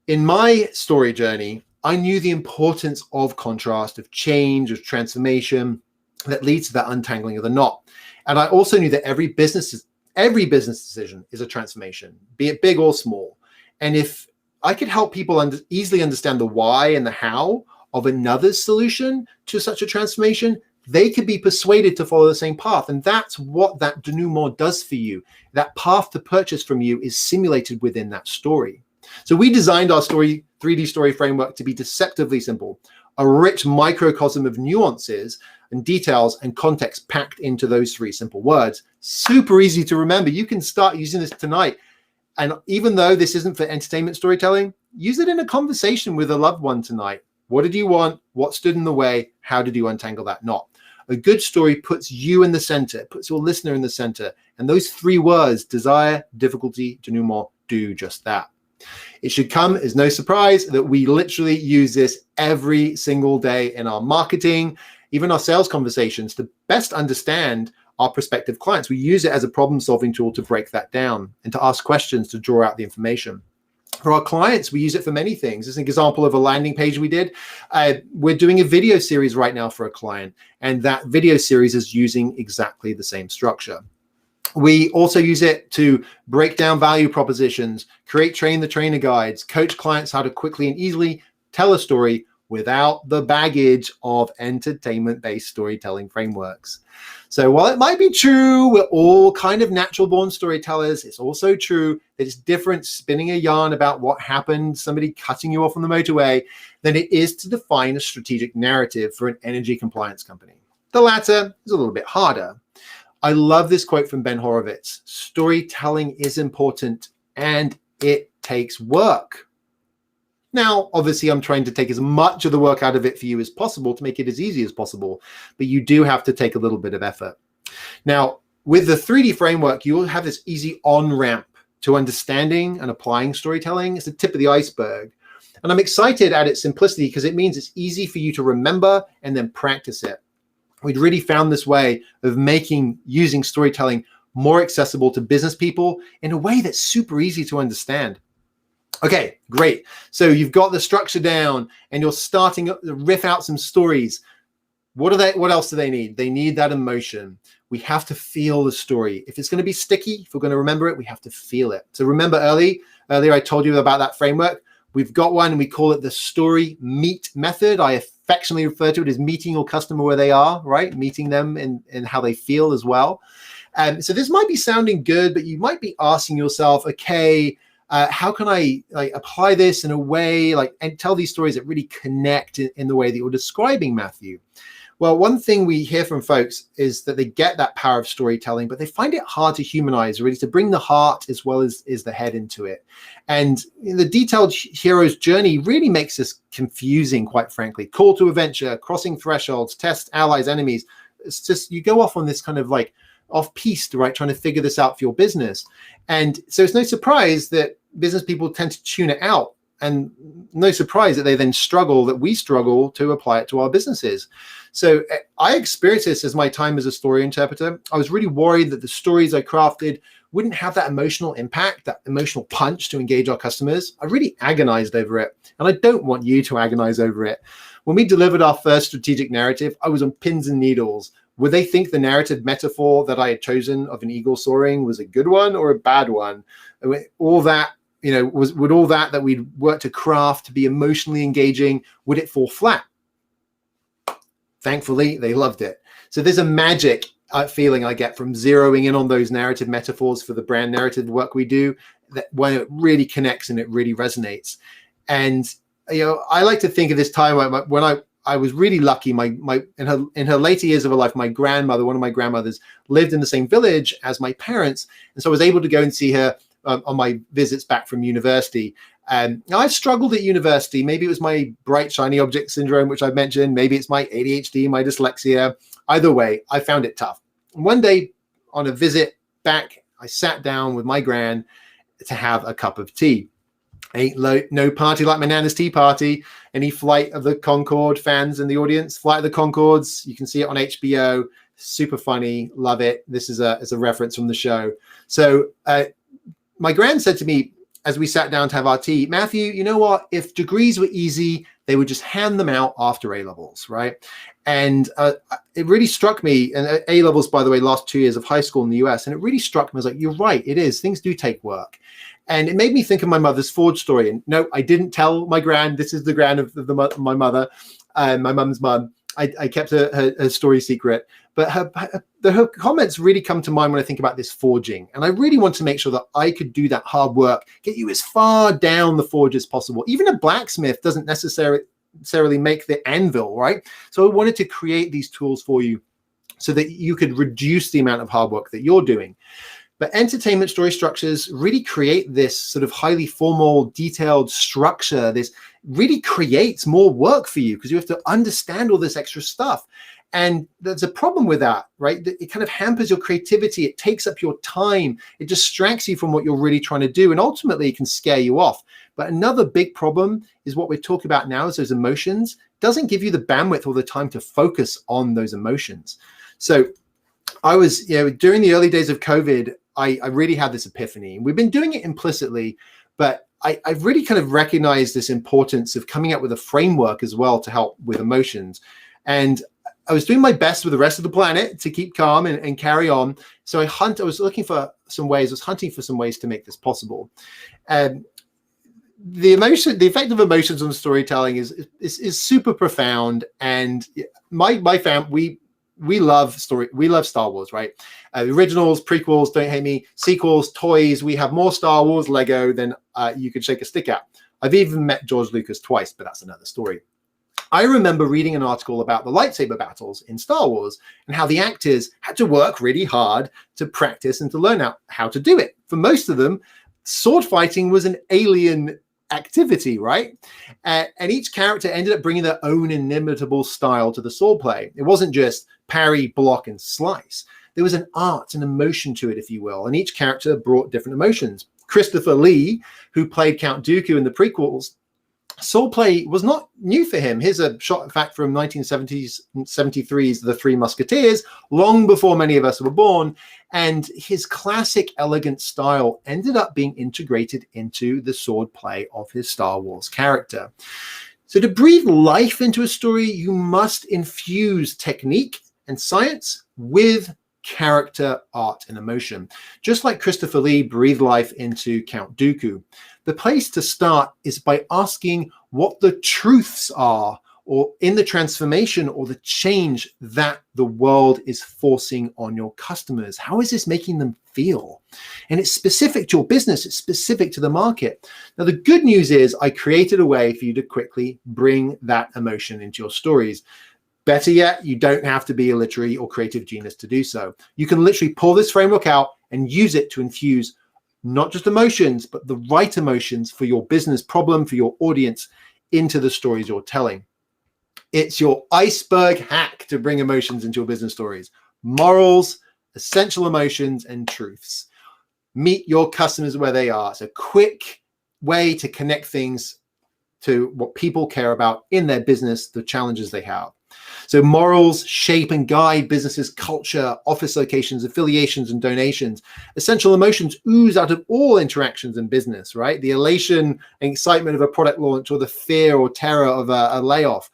In my story journey, I knew the importance of contrast, of change, of transformation that leads to that untangling of the knot. And I also knew that every business decision is a transformation, be it big or small. And if I could help people easily understand the why and the how of another's solution to such a transformation, they could be persuaded to follow the same path. And that's what that denouement does for you. That path to purchase from you is simulated within that story. So we designed our 3D story framework to be deceptively simple, a rich microcosm of nuances and details and context packed into those 3 simple words. Super easy to remember. You can start using this tonight. And even though this isn't for entertainment storytelling, use it in a conversation with a loved one tonight. What did you want? What stood in the way? How did you untangle that knot? A good story puts you in the center, puts your listener in the center. And those 3 words, desire, difficulty, denouement, do just that. It should come as no surprise that we literally use this every single day in our marketing, even our sales conversations, to best understand our prospective clients. We use it as a problem-solving tool to break that down and to ask questions to draw out the information. For our clients, we use it for many things. As an example of a landing page we did, we're doing a video series right now for a client, and that video series is using exactly the same structure. We also use it to break down value propositions, create train the trainer guides, coach clients how to quickly and easily tell a story without the baggage of entertainment-based storytelling frameworks. So while it might be true we're all kind of natural born storytellers, it's also true that it's different spinning a yarn about what happened, somebody cutting you off on the motorway, than it is to define a strategic narrative for an energy compliance company. The latter is a little bit harder. I love this quote from Ben Horowitz: storytelling is important and it takes work. Now, obviously, I'm trying to take as much of the work out of it for you as possible to make it as easy as possible, but you do have to take a little bit of effort. Now, with the 3D framework, you will have this easy on-ramp to understanding and applying storytelling. It's the tip of the iceberg. And I'm excited at its simplicity because it means it's easy for you to remember and then practice it. We'd really found this way of using storytelling more accessible to business people in a way that's super easy to understand. Okay, great. So you've got the structure down and you're starting to riff out some stories. What else do they need? They need that emotion. We have to feel the story. If it's going to be sticky, if we're going to remember it, we have to feel it. So remember earlier I told you about that framework. We've got one and we call it the story meet method. I affectionately refer to it as meeting your customer where they are, right? Meeting them in how they feel as well. So this might be sounding good, but you might be asking yourself, okay, how can I apply this in a way and tell these stories that really connect in the way that you're describing, Matthew? Well, one thing we hear from folks is that they get that power of storytelling, but they find it hard to humanize, really to bring the heart as well as the head into it. And the detailed hero's journey really makes this confusing, quite frankly. Call to adventure, crossing thresholds, test allies, enemies. It's just, you go off on this kind of off-piste, right, trying to figure this out for your business. And so it's no surprise that business people tend to tune it out. And no surprise that we struggle to apply it to our businesses. So I experienced this as my time as a story interpreter. I was really worried that the stories I crafted wouldn't have that emotional impact, that emotional punch to engage our customers. I really agonized over it. And I don't want you to agonize over it. When we delivered our first strategic narrative, I was on pins and needles. Would they think the narrative metaphor that I had chosen of an eagle soaring was a good one or a bad one? All that, would all that we'd worked to craft to be emotionally engaging, would it fall flat? Thankfully, they loved it. So there's a magic feeling I get from zeroing in on those narrative metaphors for the brand narrative work we do, that when it really connects and it really resonates. And I like to think of this time when I was really lucky. In her later years of her life, my grandmother, one of my grandmothers, lived in the same village as my parents, and so I was able to go and see her on my visits back from university. Now, I struggled at university. Maybe it was my bright shiny object syndrome, which I mentioned. Maybe it's my ADHD, my dyslexia. Either way, I found it tough. And one day on a visit back, I sat down with my gran to have a cup of tea. No party like my nana's tea party. Any Flight of the Concorde fans in the audience? Flight of the Concords. You can see it on HBO. Super funny. Love it. This is a reference from the show. So my gran said to me as we sat down to have our tea, Matthew, you know what? If degrees were easy, they would just hand them out after A-levels, right? And it really struck me, and A-levels, by the way, last 2 years of high school in the US, and it really struck me. I was like, you're right, it is. Things do take work. And it made me think of my mother's Ford story. And no, I didn't tell my gran. This is the gran of my mother, my mum's mum. I kept her story secret. But her comments really come to mind when I think about this forging. And I really want to make sure that I could do that hard work, get you as far down the forge as possible. Even a blacksmith doesn't necessarily make the anvil, right? So I wanted to create these tools for you so that you could reduce the amount of hard work that you're doing. But entertainment story structures really create this sort of highly formal, detailed structure. This really creates more work for you because you have to understand all this extra stuff. And there's a problem with that, right? It kind of hampers your creativity. It takes up your time. It distracts you from what you're really trying to do. And ultimately, it can scare you off. But another big problem is what we're talking about now is those emotions. It doesn't give you the bandwidth or the time to focus on those emotions. So I was, during the early days of COVID, I really had this epiphany. We've been doing it implicitly, but I've really kind of recognized this importance of coming up with a framework as well to help with emotions. And I was doing my best with the rest of the planet to keep calm and carry on. So I was looking for some ways, I was hunting for some ways to make this possible. And the effect of emotions on storytelling is super profound. And my family, we love Star Wars, right? Originals, prequels, don't hate me, sequels, toys. We have more Star Wars Lego than you could shake a stick at. I've even met George Lucas twice, but that's another story. I remember reading an article about the lightsaber battles in Star Wars and how the actors had to work really hard to practice and to learn how to do it. For most of them, sword fighting was an alien activity, right? And each character ended up bringing their own inimitable style to the sword play. It wasn't just parry, block, and slice. There was an art and emotion to it, if you will, and each character brought different emotions. Christopher Lee, who played Count Dooku in the prequels, sword play was not new for him. Here's a shot, in fact, from 1973's The Three Musketeers, long before many of us were born. And his classic, elegant style ended up being integrated into the sword play of his Star Wars character. So to breathe life into a story, you must infuse technique and science with character, art, and emotion. Just like Christopher Lee breathed life into Count Dooku. The place to start is by asking what the truths are, or in the transformation or the change that the world is forcing on your customers. How is this making them feel? And it's specific to your business. It's specific to the market. Now, the good news is I created a way for you to quickly bring that emotion into your stories. Better yet, you don't have to be a literary or creative genius to do so. You can literally pull this framework out and use it to infuse not just emotions, but the right emotions for your business problem, for your audience, into the stories you're telling. It's your iceberg hack to bring emotions into your business stories. Morals, essential emotions, and truths. Meet your customers where they are. It's a quick way to connect things to what people care about in their business, the challenges they have. So morals shape and guide businesses' culture, office locations, affiliations, and donations. Essential emotions ooze out of all interactions in business, right? The elation and excitement of a product launch, or the fear or terror of a layoff.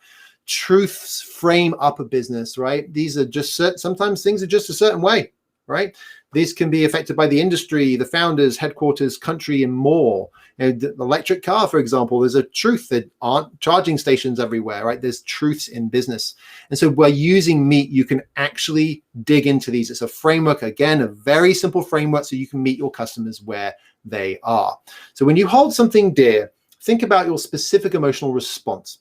Truths frame up a business, right? These are just sometimes things are just a certain way. right? This can be affected by the industry, the founders, headquarters, country, and more. The electric car, for example, there's a truth that aren't charging stations everywhere, right? There's truths in business. And so by using Meet, you can actually dig into these. It's a framework, again, a very simple framework so you can meet your customers where they are. So when you hold something dear, think about your specific emotional response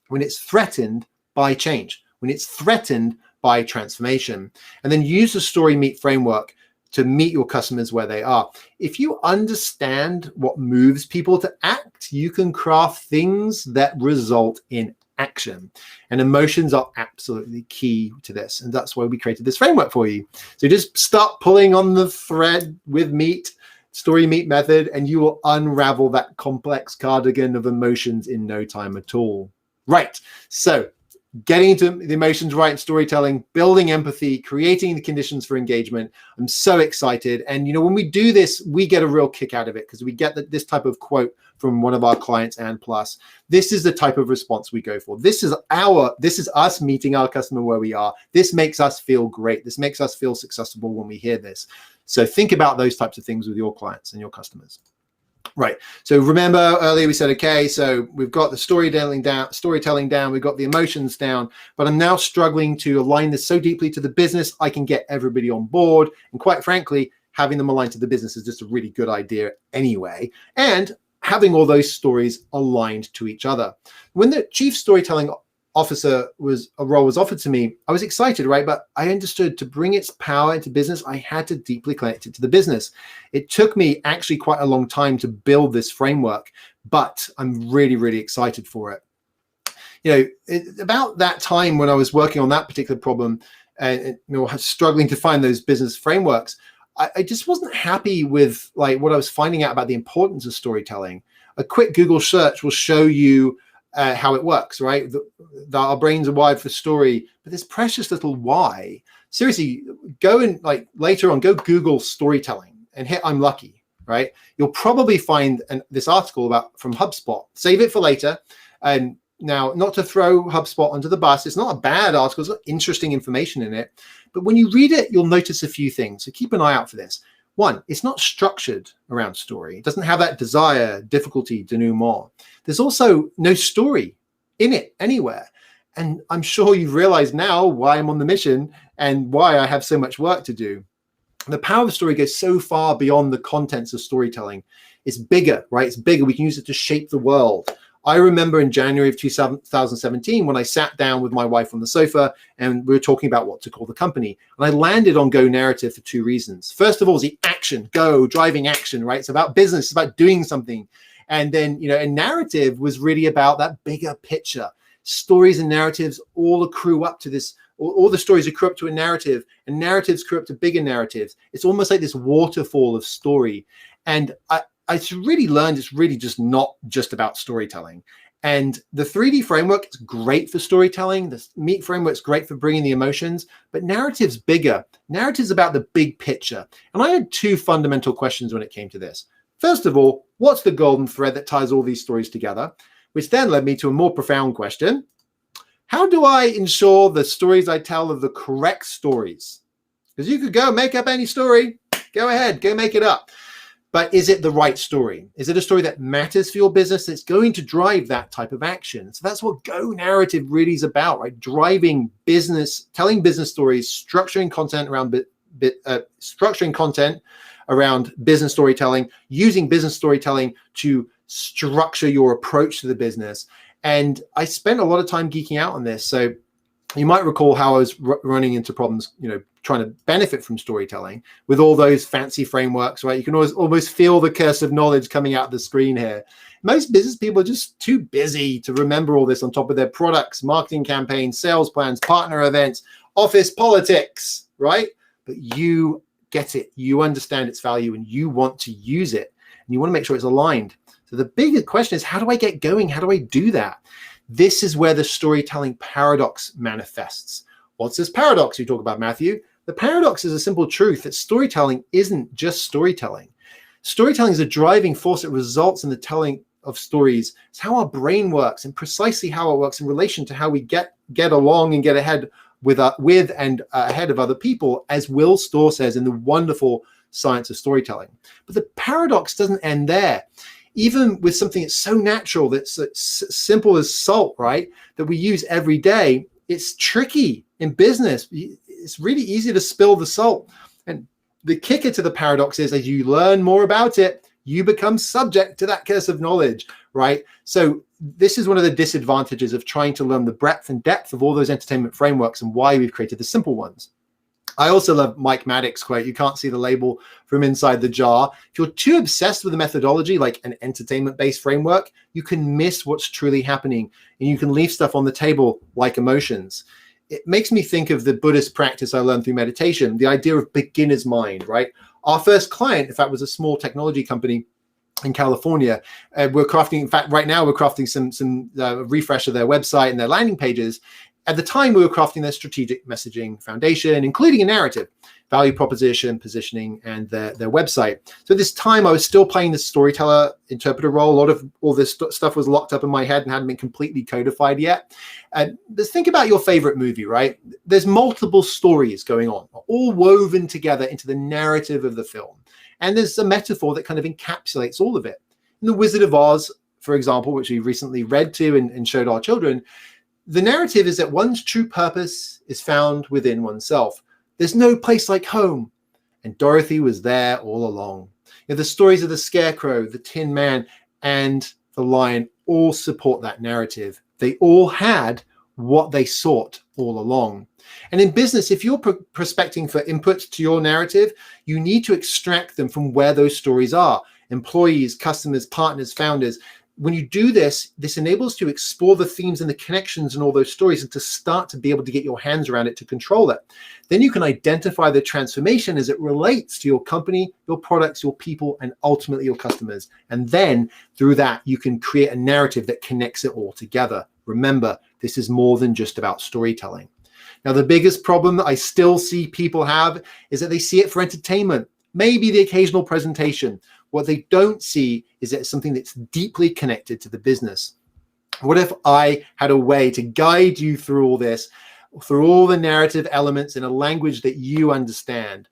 when it's threatened by change, when it's threatened by transformation, and then use the Story Meet framework to meet your customers where they are. If you understand what moves people to act, you can craft things that result in action. And emotions are absolutely key to this. And that's why we created this framework for you. So just start pulling on the thread with Meet, Story Meet method, and you will unravel that complex cardigan of emotions in no time at all. Right. So getting into the emotions right in storytelling, building empathy, creating the conditions for engagement. I'm so excited. And, when we do this, we get a real kick out of it because we get this type of quote from one of our clients, and plus, this is the type of response we go for. This is us meeting our customer where we are. This makes us feel great. This makes us feel successful when we hear this. So think about those types of things with your clients and your customers. Right. So remember earlier we said, okay, so we've got the storytelling down, we've got the emotions down, but I'm now struggling to align this so deeply to the business, I can get everybody on board. And quite frankly, having them aligned to the business is just a really good idea anyway. And having all those stories aligned to each other. When the chief storytelling officer role was offered to me, I was excited, right? But I understood to bring its power into business, I had to deeply connect it to the business. It took me actually quite a long time to build this framework, but I'm really, really excited for it. About that time when I was working on that particular problem and struggling to find those business frameworks, I just wasn't happy with what I was finding out about the importance of storytelling. A quick Google search will show you how it works, right? Our brains are wired for story, but this precious little why. Seriously, go and later on, go Google storytelling and hit I'm lucky, right? You'll probably find this article from HubSpot. Save it for later. And now, not to throw HubSpot under the bus, it's not a bad article, it's got interesting information in it. But when you read it, you'll notice a few things. So keep an eye out for this. One, it's not structured around story. It doesn't have that desire, difficulty, denouement. There's also no story in it anywhere. And I'm sure you've realized now why I'm on the mission and why I have so much work to do. The power of story goes so far beyond the contents of storytelling. It's bigger, right? It's bigger. We can use it to shape the world. I remember in January of 2017 when I sat down with my wife on the sofa and we were talking about what to call the company. And I landed on Go Narrative for two reasons. First of all, is the action, go, driving action, right? It's about business, it's about doing something. And then, a narrative was really about that bigger picture. Stories and narratives all accrue up to this. All the stories accrue up to a narrative, and narratives accrue up to bigger narratives. It's almost like this waterfall of story. And I really learned it's really just not just about storytelling. And the 3D framework is great for storytelling. The Meet framework is great for bringing the emotions, but narrative's bigger. Narrative's about the big picture. And I had two fundamental questions when it came to this. First of all, what's the golden thread that ties all these stories together? Which then led me to a more profound question. How do I ensure the stories I tell are the correct stories? Because you could go make up any story. Go ahead, go make it up. But is it the right story? Is it a story that matters for your business that's going to drive that type of action? So that's what Go Narrative really is about, right? Driving business, telling business stories, structuring content around business storytelling, using business storytelling to structure your approach to the business. And I spent a lot of time geeking out on this. So you might recall how I was running into problems, trying to benefit from storytelling with all those fancy frameworks, right? You can almost feel the curse of knowledge coming out of the screen here. Most business people are just too busy to remember all this on top of their products, marketing campaigns, sales plans, partner events, office politics, right? But you get it. You understand its value and you want to use it. And you want to make sure it's aligned. So the bigger question is, how do I get going? How do I do that? This is where the storytelling paradox manifests. What's this paradox you talk about, Matthew? The paradox is a simple truth that storytelling isn't just storytelling. Storytelling is a driving force that results in the telling of stories. It's how our brain works and precisely how it works in relation to how we get along and get ahead with and ahead of other people, as Will Storr says in the wonderful Science of Storytelling. But the paradox doesn't end there. Even with something that's so natural, that's simple as salt, right, that we use every day, it's tricky in business. It's really easy to spill the salt. And the kicker to the paradox is, as you learn more about it, you become subject to that curse of knowledge, right? So this is one of the disadvantages of trying to learn the breadth and depth of all those entertainment frameworks and why we've created the simple ones. I also love Mike Maddox's quote, "You can't see the label from inside the jar." If you're too obsessed with a methodology like an entertainment-based framework, you can miss what's truly happening, and you can leave stuff on the table like emotions. It makes me think of the Buddhist practice I learned through meditation, the idea of beginner's mind, right? Our first client, in fact, was a small technology company in California. We're crafting, in fact, right now we're crafting some refresh of their website and their landing pages. At the time, we were crafting their strategic messaging foundation, including a narrative, value proposition, positioning, and their website. So at this time, I was still playing the storyteller interpreter role. A lot of all this stuff was locked up in my head and hadn't been completely codified yet. Let's think about your favorite movie, right? There's multiple stories going on, all woven together into the narrative of the film. And there's a metaphor that kind of encapsulates all of it. In The Wizard of Oz, for example, which we recently read to and showed our children, the narrative is that one's true purpose is found within oneself. There's no place like home. And Dorothy was there all along. You know, the stories of the Scarecrow, the Tin Man, and the Lion all support that narrative. They all had what they sought all along. And in business, if you're prospecting for input to your narrative, you need to extract them from where those stories are. Employees, customers, partners, founders. When you do this, this enables you to explore the themes and the connections and all those stories and to start to be able to get your hands around it to control it. Then you can identify the transformation as it relates to your company, your products, your people, and ultimately your customers. And then through that, you can create a narrative that connects it all together. Remember, this is more than just about storytelling. Now, the biggest problem that I still see people have is that they see it for entertainment, maybe the occasional presentation. What they don't see is that it's something that's deeply connected to the business. What if I had a way to guide you through all this, through all the narrative elements in a language that you understand?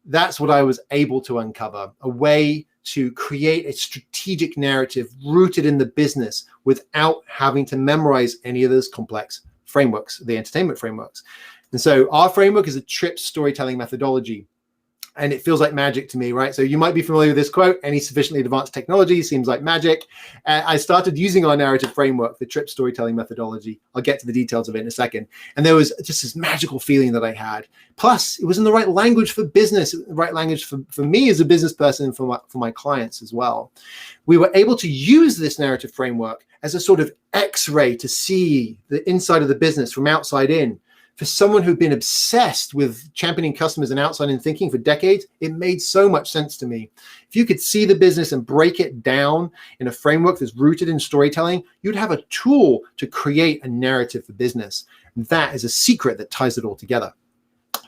That's what I was able to uncover, a way to create a strategic narrative rooted in the business without having to memorize any of those complex frameworks, the entertainment frameworks. And so our framework is a TRIPS storytelling methodology. And it feels like magic to me, right? So you might be familiar with this quote, "Any sufficiently advanced technology seems like magic." I started using our narrative framework, the TRIPS storytelling methodology. I'll get to the details of it in a second. And there was just this magical feeling that I had. Plus, it was in the right language for business, the right language for me as a business person, and for my clients as well. We were able to use this narrative framework as a sort of X-ray to see the inside of the business from outside in. For someone who'd been obsessed with championing customers and outside-in thinking for decades, it made so much sense to me. If you could see the business and break it down in a framework that's rooted in storytelling, you'd have a tool to create a narrative for business. And that is a secret that ties it all together.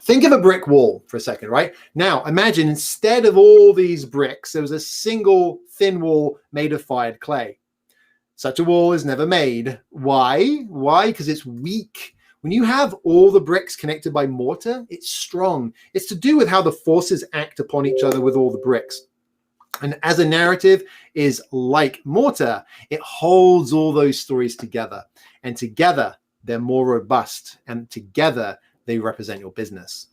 Think of a brick wall for a second, right? Now, imagine instead of all these bricks, there was a single thin wall made of fired clay. Such a wall is never made. Why? Why? Because it's weak. When you have all the bricks connected by mortar, it's strong. It's to do with how the forces act upon each other with all the bricks. And as a narrative is like mortar, it holds all those stories together. And together, they're more robust. And together, they represent your business.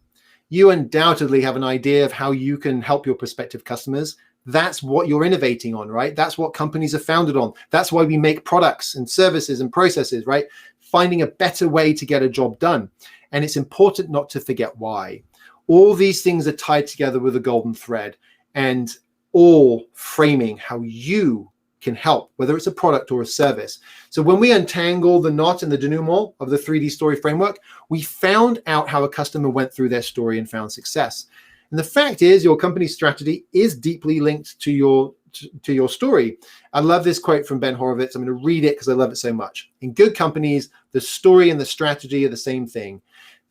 You undoubtedly have an idea of how you can help your prospective customers. That's what you're innovating on, right? That's what companies are founded on. That's why we make products and services and processes, right? Finding a better way to get a job done. And it's important not to forget why. All these things are tied together with a golden thread and all framing how you can help, whether it's a product or a service. So when we untangle the knot and the denouement of the 3D story framework, we found out how a customer went through their story and found success. And the fact is, your company's strategy is deeply linked to your story. I love this quote from Ben Horowitz. I'm going to read it because I love it so much. In good companies, the story and the strategy are the same thing.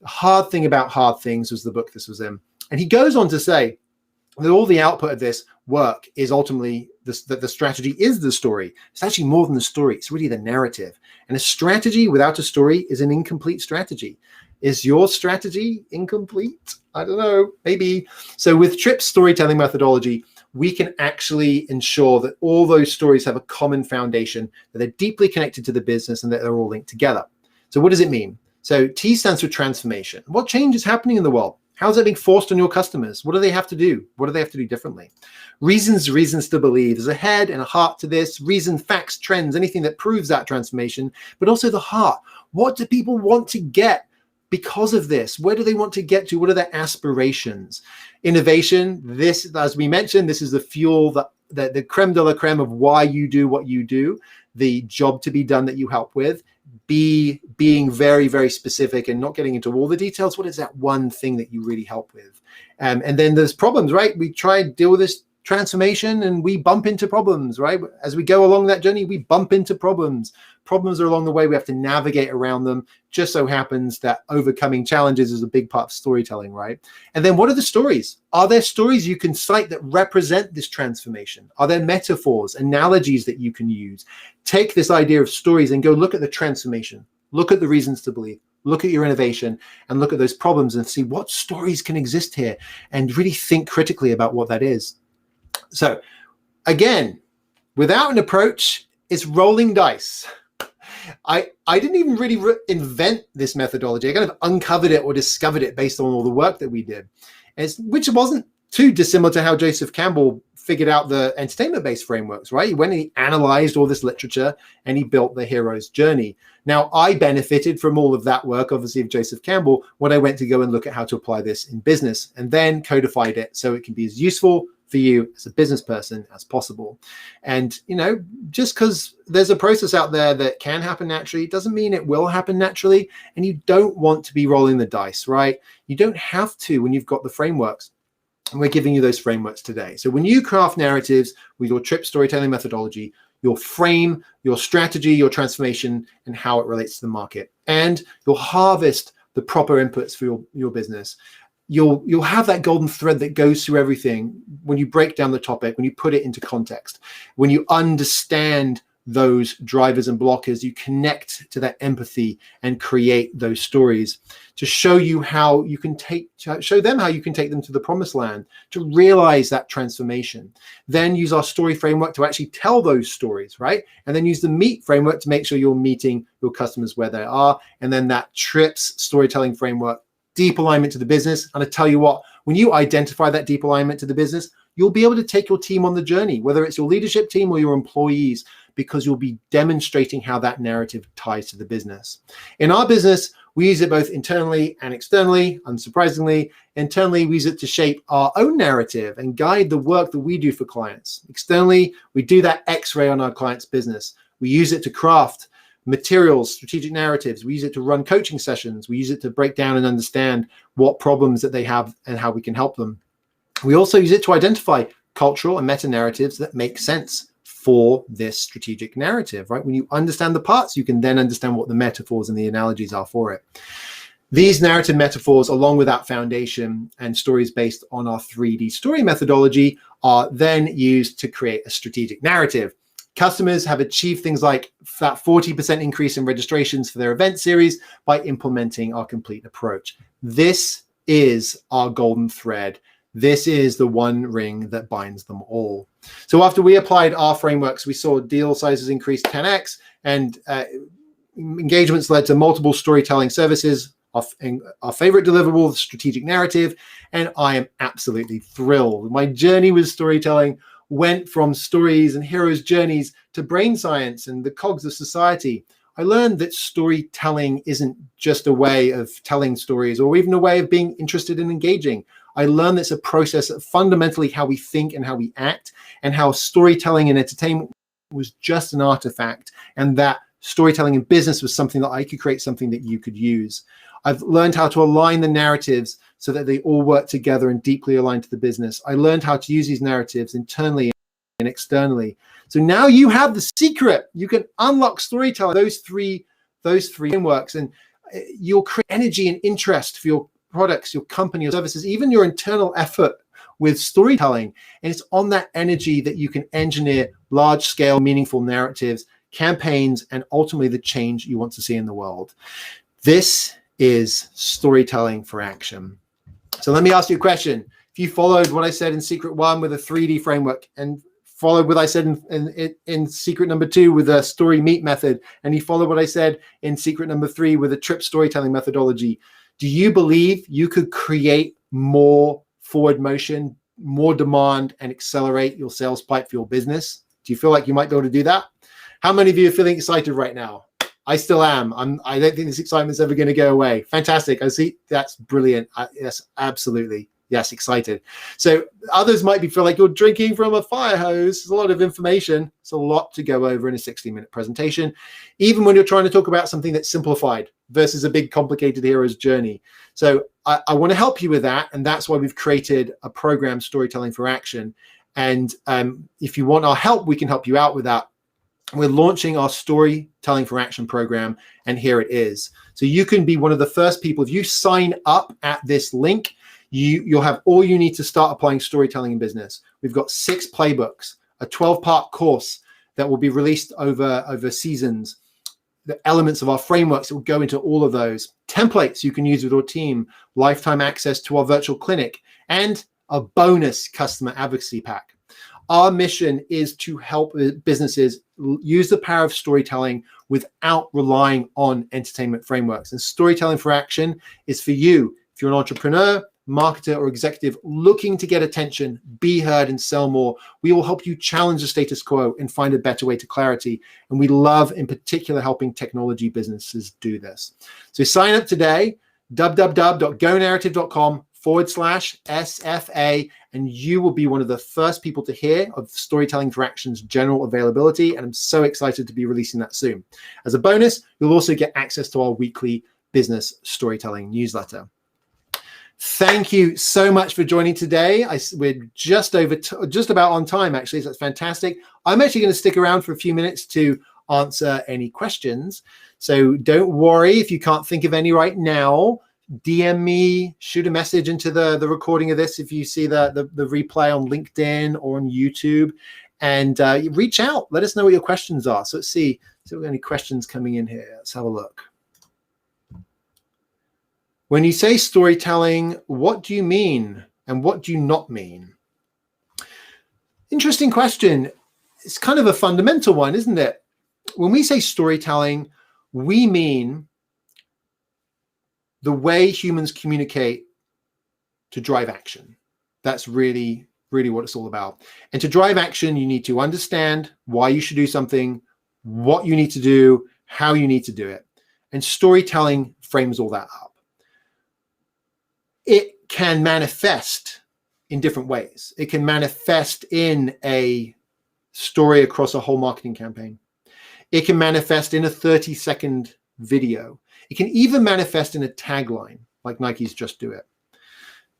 The Hard Thing About Hard Things was the book this was in. And he goes on to say that all the output of this work is ultimately that the strategy is the story. It's actually more than the story. It's really the narrative. And a strategy without a story is an incomplete strategy. Is your strategy incomplete? I don't know, maybe. So with Tripp's storytelling methodology, we can actually ensure that all those stories have a common foundation, that they're deeply connected to the business, and that they're all linked together. So what does it mean? So T stands for transformation. What change is happening in the world? How's it being forced on your customers? What do they have to do? What do they have to do differently? Reasons to believe. There's a head and a heart to this. Reason, facts, trends, anything that proves that transformation, but also the heart. What do people want to get because of this? Where do they want to get to? What are their aspirations? Innovation, this, as we mentioned, this is the fuel, the creme de la creme of why you do what you do, the job to be done that you help with. Being very, very specific and not getting into all the details. What is that one thing that you really help with? And then there's problems, right? We try and deal with this transformation and we bump into problems, right? As we go along that journey, we bump into problems. Problems are along the way. We have to navigate around them. Just so happens that overcoming challenges is a big part of storytelling, right? And then what are the stories? Are there stories you can cite that represent this transformation? Are there metaphors, analogies that you can use? Take this idea of stories and go look at the transformation. Look at the reasons to believe. Look at your innovation and look at those problems and see what stories can exist here and really think critically about what that is. So again, without an approach, it's rolling dice. I didn't even really invent this methodology. I kind of uncovered it or discovered it based on all the work that we did, which wasn't too dissimilar to how Joseph Campbell figured out the entertainment-based frameworks, right? He went and he analyzed all this literature and he built the hero's journey. Now, I benefited from all of that work, obviously, of Joseph Campbell, when I went to go and look at how to apply this in business and then codified it so it can be as useful for you as a business person as possible. And, you know, just because there's a process out there that can happen naturally, doesn't mean it will happen naturally. And you don't want to be rolling the dice, right? You don't have to when you've got the frameworks. And we're giving you those frameworks today. So when you craft narratives with your Tripp storytelling methodology, you'll frame your strategy, your transformation, and how it relates to the market. And you'll harvest the proper inputs for your business. You'll have that golden thread that goes through everything when you break down the topic, when you put it into context, when you understand those drivers and blockers, you connect to that empathy and create those stories to show you how you can show them how you can take them to the promised land, to realize that transformation. Then use our story framework to actually tell those stories, right? And then use the meet framework to make sure you're meeting your customers where they are. And then that Tripp's storytelling framework, deep alignment to the business. And I tell you what, when you identify that deep alignment to the business, you'll be able to take your team on the journey, whether it's your leadership team or your employees, because you'll be demonstrating how that narrative ties to the business. In our business, we use it both internally and externally. Unsurprisingly, internally, we use it to shape our own narrative and guide the work that we do for clients. Externally, we do that X-ray on our client's business. We use it to craft materials, strategic narratives. We use it to run coaching sessions. We use it to break down and understand what problems that they have and how we can help them. We also use it to identify cultural and meta narratives that make sense for this strategic narrative, right? When you understand the parts, you can then understand what the metaphors and the analogies are for it. These narrative metaphors, along with that foundation and stories based on our 3D story methodology, are then used to create a strategic narrative. Customers have achieved things like that 40% increase in registrations for their event series by implementing our complete approach. This is our golden thread. This is the one ring that binds them all. So after we applied our frameworks, we saw deal sizes increase 10x and engagements led to multiple storytelling services, our favorite deliverable, the strategic narrative, and I am absolutely thrilled. My journey with storytelling went from stories and heroes' journeys to brain science and the cogs of society. I learned that storytelling isn't just a way of telling stories or even a way of being interested and engaging. I learned it's a process of fundamentally how we think and how we act, and how storytelling and entertainment was just an artifact, and that storytelling in business was something that I could create, something that you could use. I've learned how to align the narratives so that they all work together and deeply align to the business. I learned how to use these narratives internally and externally. So now you have the secret. You can unlock storytelling, those three frameworks, and you'll create energy and interest for your products, your company, your services, even your internal effort with storytelling. And it's on that energy that you can engineer large scale, meaningful narratives, campaigns, and ultimately the change you want to see in the world. This is storytelling for action. So let me ask you a question. If you followed what I said in Secret 1 with a 3D framework, and followed what I said in Secret number 2 with a story meet method, and you follow what I said in Secret number 3 with a trip storytelling methodology, do you believe you could create more forward motion, more demand, and accelerate your sales pipe for your business? Do you feel like you might be able to do that? How many of you are feeling excited right now? I still am. I don't think this excitement's ever going to go away. Fantastic. I see. That's brilliant. Yes, absolutely. Yes, excited. So others might feel like you're drinking from a fire hose. There's a lot of information. It's a lot to go over in a 60-minute presentation, even when you're trying to talk about something that's simplified versus a big, complicated hero's journey. So I want to help you with that. And that's why we've created a program, Storytelling for Action. And if you want our help, we can help you out with that. We're launching our Storytelling for Action program, and here it is. So you can be one of the first people. If you sign up at this link, you'll have all you need to start applying storytelling in business. We've got 6 playbooks, a 12-part course that will be released over seasons, the elements of our frameworks that will go into all of those, templates you can use with your team, lifetime access to our virtual clinic, and a bonus customer advocacy pack. Our mission is to help businesses use the power of storytelling without relying on entertainment frameworks. And Storytelling for Action is for you. If you're an entrepreneur, marketer, or executive looking to get attention, be heard, and sell more, we will help you challenge the status quo and find a better way to clarity. And we love, in particular, helping technology businesses do this. So sign up today, www.gonarrative.com/SFA, and you will be one of the first people to hear of Storytelling for Action's general availability. And I'm so excited to be releasing that soon. As a bonus, you'll also get access to our weekly business storytelling newsletter. Thank you so much for joining today. We're just about on time, actually, so that's fantastic. I'm actually going to stick around for a few minutes to answer any questions. So don't worry if you can't think of any right now. DM me, shoot a message into the recording of this if you see the replay on LinkedIn or on YouTube, and reach out. Let us know what your questions are. So let's see if we have any questions coming in here. Let's have a look. When you say storytelling, what do you mean and what do you not mean? Interesting question. It's kind of a fundamental one, isn't it? When we say storytelling, we mean the way humans communicate to drive action. That's really, really what it's all about. And to drive action, you need to understand why you should do something, what you need to do, how you need to do it. And storytelling frames all that up. It can manifest in different ways. It can manifest in a story across a whole marketing campaign. It can manifest in a 30-second video. It can even manifest in a tagline, like Nike's Just Do It.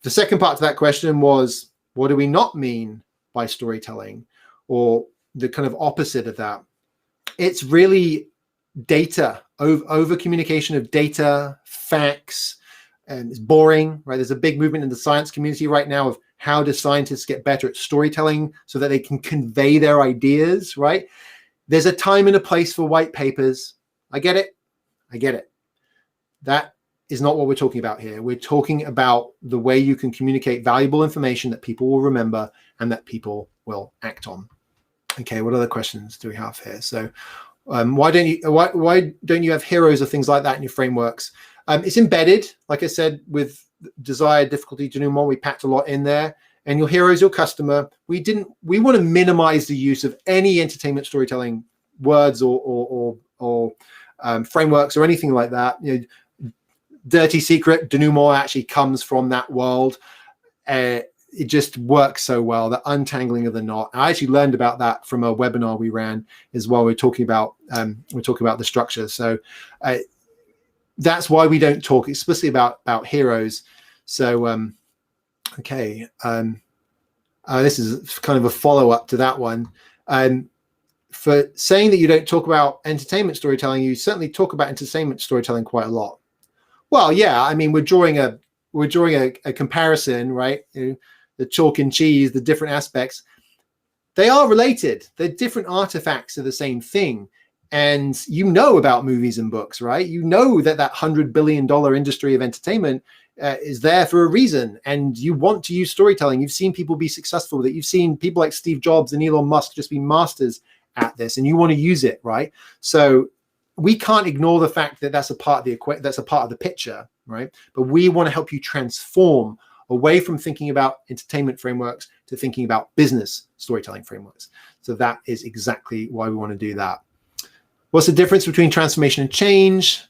The second part to that question was, what do we not mean by storytelling? Or the kind of opposite of that. It's really data, over communication of data, facts, and it's boring, right? There's a big movement in the science community right now of how do scientists get better at storytelling so that they can convey their ideas, right? There's a time and a place for white papers. I get it. I get it. That is not what we're talking about here. We're talking about the way you can communicate valuable information that people will remember and that people will act on. Okay, what other questions do we have here? So why don't you have heroes or things like that in your frameworks? It's embedded, like I said, with desire, difficulty, denouement. We packed a lot in there. And your hero is your customer. We want to minimize the use of any entertainment storytelling words or frameworks or anything like that. You know, dirty secret, denouement actually comes from that world. It just works so well, the untangling of the knot. I actually learned about that from a webinar we ran as well. We're talking about the structure. So that's why we don't talk explicitly about heroes. So okay, this is kind of a follow-up to that one. For saying that you don't talk about entertainment storytelling, you certainly talk about entertainment storytelling quite a lot. Well, yeah, I mean, we're drawing a comparison, right? the chalk and cheese, the different aspects, they are related. They're different artifacts of the same thing. And you know about movies and books, right? You know that $100 billion industry of entertainment is there for a reason. And you want to use storytelling. You've seen people be successful with it. You've seen people like Steve Jobs and Elon Musk just be masters at this, and you want to use it, right? So we can't ignore the fact that that's a part of the picture, right? But we want to help you transform away from thinking about entertainment frameworks to thinking about business storytelling frameworks. So that is exactly why we want to do that. What's the difference between transformation and change?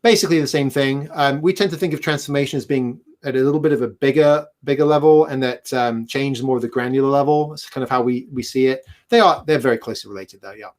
Basically the same thing. We tend to think of transformation as being at a little bit of a bigger level, and that change is more of the granular level. That's kind of how we see it. They're very closely related though, yeah.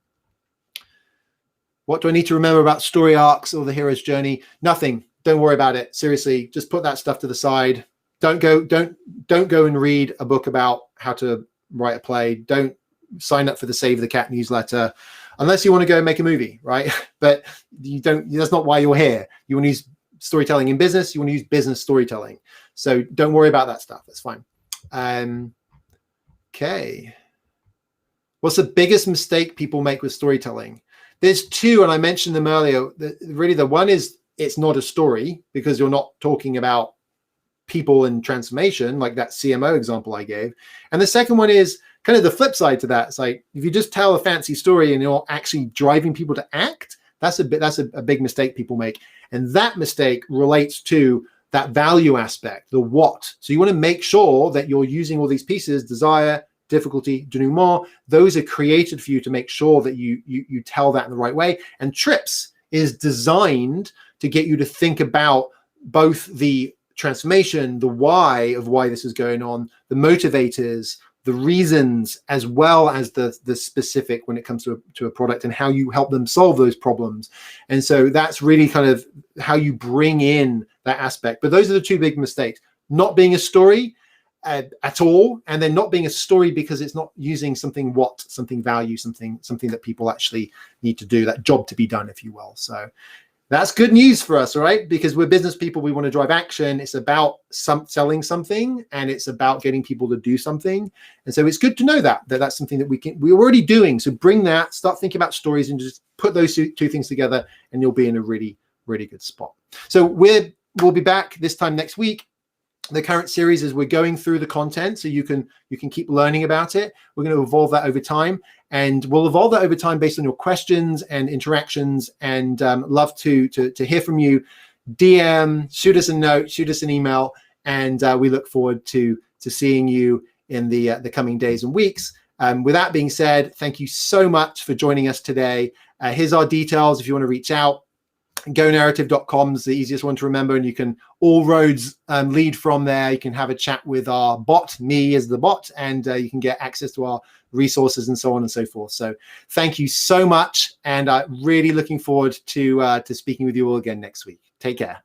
What do I need to remember about story arcs or the hero's journey? Nothing. Don't worry about it. Seriously, just put that stuff to the side. Don't go and read a book about how to write a play. Don't sign up for the Save the Cat newsletter unless you want to go and make a movie, right? But that's not why you're here. You want to use storytelling in business. You want to use business storytelling. So don't worry about that stuff. That's fine. Okay. What's the biggest mistake people make with storytelling? There's two, and I mentioned them earlier. Really, the one is it's not a story because you're not talking about people and transformation, like that CMO example I gave. And the second one is kind of the flip side to that. It's like if you just tell a fancy story and you're actually driving people to act, that's a big mistake people make. And that mistake relates to that value aspect, the what. So you want to make sure that you're using all these pieces: desire, difficulty, denouement. Those are created for you to make sure that you tell that in the right way. And TRIPS is designed to get you to think about both the transformation, the why of why this is going on, the motivators, the reasons, as well as the specific when it comes to a product and how you help them solve those problems. And so that's really kind of how you bring in that aspect. But those are the two big mistakes: not being a story at all, and then not being a story because it's not using something value, something that people actually need to do, that job to be done, if you will. So that's good news for us, all right? Because we're business people, we want to drive action. It's about selling something, and it's about getting people to do something. And so it's good to know that that's something that we're already doing. So bring that, start thinking about stories, and just put those two things together, and you'll be in a really, really good spot. So we'll be back this time next week. The current series is we're going through the content, so you can keep learning about it. We're going to evolve that over time, and we'll evolve that over time based on your questions and interactions. And love to hear from you. DM, shoot us a note, shoot us an email, and we look forward to seeing you in the coming days and weeks. With that being said, thank you so much for joining us today. Here's our details if you want to reach out. GoNarrative.com is the easiest one to remember, and you can all roads lead from there. You can have a chat with our bot, me as the bot, and you can get access to our resources and so on and so forth. So thank you so much, and really looking forward to speaking with you all again next week. Take care.